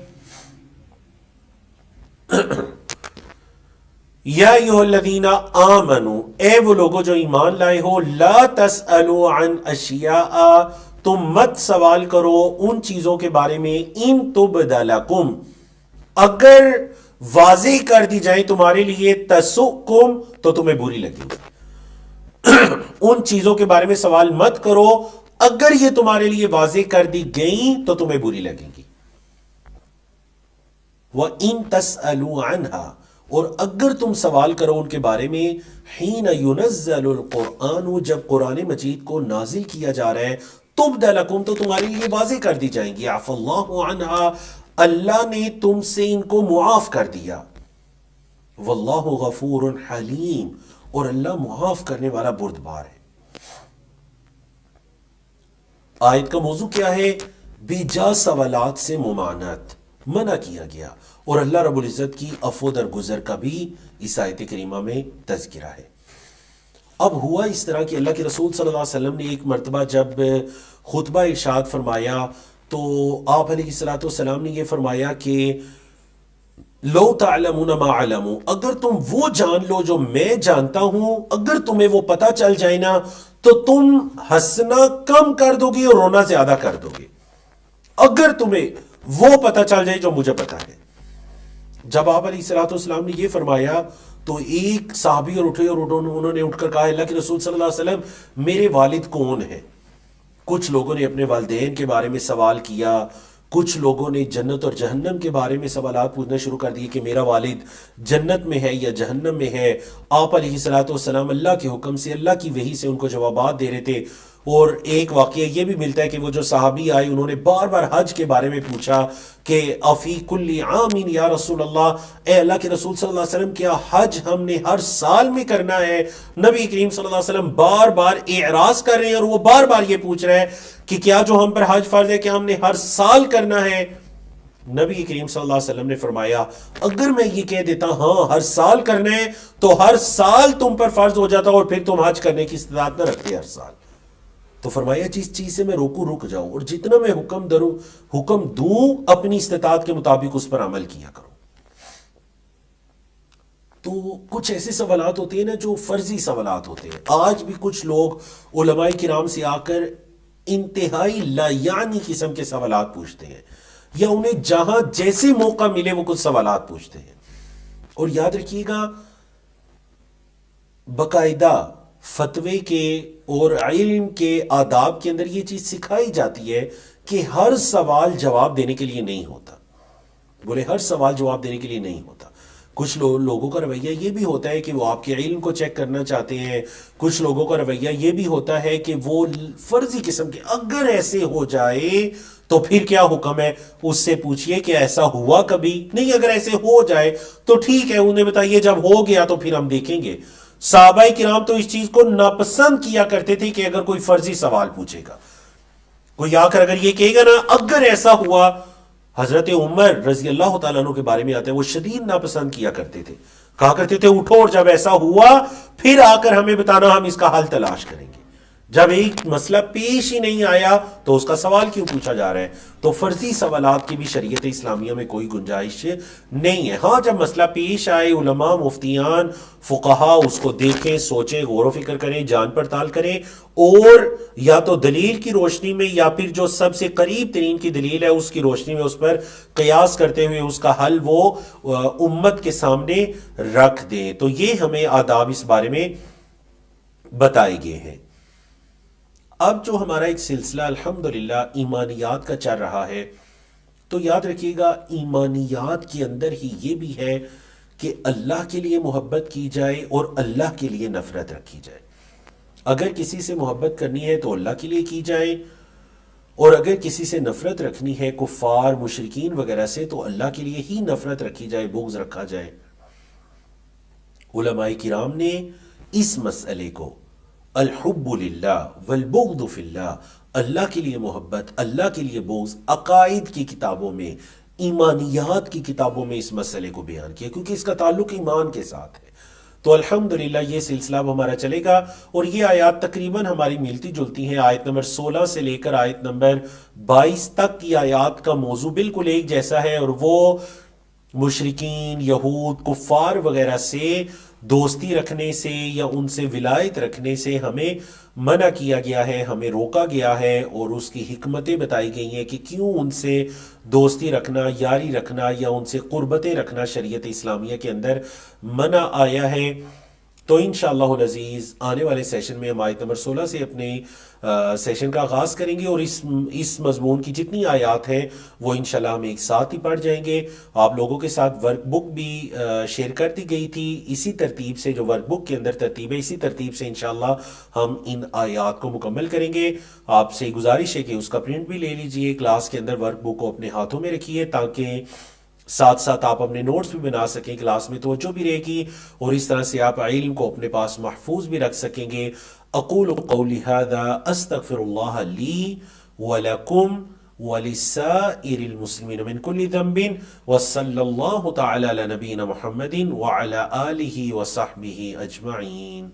یا ایھا الذین آمنوا، اے وہ لوگوں جو ایمان لائے ہو، لا تسألوا عن اشیاء، تم مت سوال کرو ان چیزوں کے بارے میں، ان تبد لکم، اگر واضح کر دی جائیں تمہارے لیے، تسؤکم، تو تمہیں بری لگے گی۔ ان چیزوں کے بارے میں سوال مت کرو، اگر یہ تمہارے لیے واضح کر دی گئیں تو تمہیں بری لگیں گی۔ وَإِن تَسْأَلُوا عَنْهَا، اور اگر تم سوال کرو ان کے بارے میں، حین ينزل القرآن، جب قرآن مجید کو نازل کیا جا رہا ہے، تبد لکم، تو تمہارے لیے واضح کر دی جائیں گی۔ عفا اللہ عنہا، اللہ نے تم سے ان کو معاف کر دیا۔ واللہ غفور حلیم، اور اللہ معاف کرنے والا بردبار ہے۔ آیت کا موضوع کیا ہے؟ بے جا سوالات سے ممانعت، منع کیا گیا، اور اللہ رب العزت کی عفو درگزر کا بھی اس آیت کریمہ میں تذکرہ ہے۔ اب ہوا اس طرح کہ اللہ کے رسول صلی اللہ علیہ وسلم نے ایک مرتبہ جب خطبہ ارشاد فرمایا تو آپ علیہ الصلوۃ والسلام نے یہ فرمایا کہ لو تعلمون ما علموا، اگر تم وہ جان لو جو میں جانتا ہوں، اگر تمہیں وہ پتہ چل جائے نا تو تم ہنسنا کم کر دو گے اور رونا زیادہ کر دو گے، اگر تمہیں وہ پتہ چل جائے جو مجھے پتہ ہے۔ جب آپ علیہ الصلوۃ والسلام نے یہ فرمایا تو ایک صحابی اور اٹھے اور انہوں نے اٹھ کر کہا، اللہ کے رسول صلی اللہ علیہ وسلم، میرے والد کون ہیں؟ کچھ لوگوں نے اپنے والدین کے بارے میں سوال کیا، کچھ لوگوں نے جنت اور جہنم کے بارے میں سوالات پوچھنا شروع کر دیے کہ میرا والد جنت میں ہے یا جہنم میں ہے۔ آپ علیہ الصلوۃ والسلام اللہ کے حکم سے، اللہ کی وحی سے ان کو جوابات دے رہے تھے۔ اور ایک واقعہ یہ بھی ملتا ہے کہ وہ جو صحابی آئے انہوں نے بار بار حج کے بارے میں پوچھا کہ افی کل عام یا رسول اللہ، اے اللہ کے رسول صلی اللہ علیہ وسلم، کیا حج ہم نے ہر سال میں کرنا ہے؟ نبی کریم صلی اللہ علیہ وسلم بار بار اعراض کر رہے ہیں اور وہ بار بار یہ پوچھ رہے ہیں کہ کیا جو ہم پر حج فرض ہے کیا ہم نے ہر سال کرنا ہے؟ نبی کریم صلی اللہ علیہ وسلم نے فرمایا، اگر میں یہ کہہ دیتا ہاں ہر سال کرنا ہے تو ہر سال تم پر فرض ہو جاتا اور پھر تم حج کرنے کی استطاعت نہ رکھتے ہر سال۔ تو فرمایا جس چیز سے میں روکوں رک جاؤ، اور جتنا میں حکم دوں اپنی استطاعت کے مطابق اس پر عمل کیا کرو۔ تو کچھ ایسے سوالات ہوتے ہیں نا جو فرضی سوالات ہوتے ہیں۔ آج بھی کچھ لوگ علماء کرام سے آ کر انتہائی لا یعنی قسم کے سوالات پوچھتے ہیں، یا انہیں جہاں جیسے موقع ملے وہ کچھ سوالات پوچھتے ہیں۔ اور یاد رکھیے گا، باقاعدہ فتوے کے اور علم کے آداب کے اندر یہ چیز سکھائی جاتی ہے کہ ہر سوال جواب دینے کے لیے نہیں ہوتا۔ بولے ہر سوال جواب دینے کے لیے نہیں ہوتا۔ کچھ لوگوں کا رویہ یہ بھی ہوتا ہے کہ وہ آپ کے علم کو چیک کرنا چاہتے ہیں، کچھ لوگوں کا رویہ یہ بھی ہوتا ہے کہ وہ فرضی قسم کے اگر ایسے ہو جائے تو پھر کیا حکم ہے، اس سے پوچھئے کہ ایسا ہوا کبھی نہیں، اگر ایسے ہو جائے تو ٹھیک ہے انہیں بتائیے، جب ہو گیا تو پھر ہم دیکھیں گے۔ صحابہ کرام تو اس چیز کو ناپسند کیا کرتے تھے کہ اگر کوئی فرضی سوال پوچھے گا۔ کوئی آ کر اگر یہ کہے گا نا اگر ایسا ہوا، حضرت عمر رضی اللہ تعالیٰ عنہ کے بارے میں آتے ہیں وہ شدید ناپسند کیا کرتے تھے، کہا کرتے تھے اٹھو اور جب ایسا ہوا پھر آ کر ہمیں بتانا، ہم اس کا حل تلاش کریں گے۔ جب ایک مسئلہ پیش ہی نہیں آیا تو اس کا سوال کیوں پوچھا جا رہا ہے؟ تو فرضی سوالات کی بھی شریعت اسلامیہ میں کوئی گنجائش نہیں ہے۔ ہاں جب مسئلہ پیش آئے، علماء، مفتیان، فقہا اس کو دیکھیں، سوچیں، غور و فکر کریں، جان پڑتال کریں، اور یا تو دلیل کی روشنی میں یا پھر جو سب سے قریب ترین کی دلیل ہے اس کی روشنی میں اس پر قیاس کرتے ہوئے اس کا حل وہ امت کے سامنے رکھ دیں۔ تو یہ ہمیں آداب اس بارے میں بتائے گئے ہیں۔ اب جو ہمارا ایک سلسلہ الحمدللہ ایمانیات کا چل رہا ہے، تو یاد رکھیے گا ایمانیات کے اندر ہی یہ بھی ہے کہ اللہ کے لیے محبت کی جائے اور اللہ کے لیے نفرت رکھی جائے۔ اگر کسی سے محبت کرنی ہے تو اللہ کے لیے کی جائے، اور اگر کسی سے نفرت رکھنی ہے کفار، مشرکین وغیرہ سے، تو اللہ کے لیے ہی نفرت رکھی جائے، بغض رکھا جائے۔ علماء کرام نے اس مسئلے کو الحب للہ والبغض فی اللہ، اللہ کے لیے محبت، اللہ کے لیے بغض، عقائد کی کتابوں میں، ایمانیات کی کتابوں میں اس مسئلے کو بیان کیا، کیونکہ اس کا تعلق ایمان کے ساتھ ہے۔ تو الحمدللہ یہ سلسلہ اب ہمارا چلے گا، اور یہ آیات تقریباً ہماری ملتی جلتی ہیں۔ آیت نمبر 16 سے لے کر آیت نمبر 22 تک کی آیات کا موضوع بالکل ایک جیسا ہے، اور وہ مشرکین، یہود، کفار وغیرہ سے دوستی رکھنے سے یا ان سے ولایت رکھنے سے ہمیں منع کیا گیا ہے، ہمیں روکا گیا ہے، اور اس کی حکمتیں بتائی گئی ہیں کہ کیوں ان سے دوستی رکھنا، یاری رکھنا یا ان سے قربتیں رکھنا شریعت اسلامیہ کے اندر منع آیا ہے۔ تو انشاءاللہ العزیز آنے والے سیشن میں ہم آیت نمبر 16 سے اپنے سیشن کا آغاز کریں گے، اور اس مضمون کی جتنی آیات ہیں وہ انشاءاللہ ہم ایک ساتھ ہی پڑھ جائیں گے۔ آپ لوگوں کے ساتھ ورک بک بھی شیئر کر دی گئی تھی، اسی ترتیب سے جو ورک بک کے اندر ترتیب ہے اسی ترتیب سے انشاءاللہ ہم ان آیات کو مکمل کریں گے۔ آپ سے گزارش ہے کہ اس کا پرنٹ بھی لے لیجئے، کلاس کے اندر ورک بک کو اپنے ہاتھوں میں رکھیے تاکہ ساتھ ساتھ آپ اپنے نوٹس بھی بنا سکیں، کلاس میں توجہ بھی رہے گی، اور اس طرح سے آپ علم کو اپنے پاس محفوظ بھی رکھ سکیں گے۔ اقول قولی ھذا استغفر اللہ لی ولکم ولسائر المسلمین من کل ذنب، وصلی اللہ تعالی علی نبینا محمد وعلی آلہ وصحبہ اجمعین۔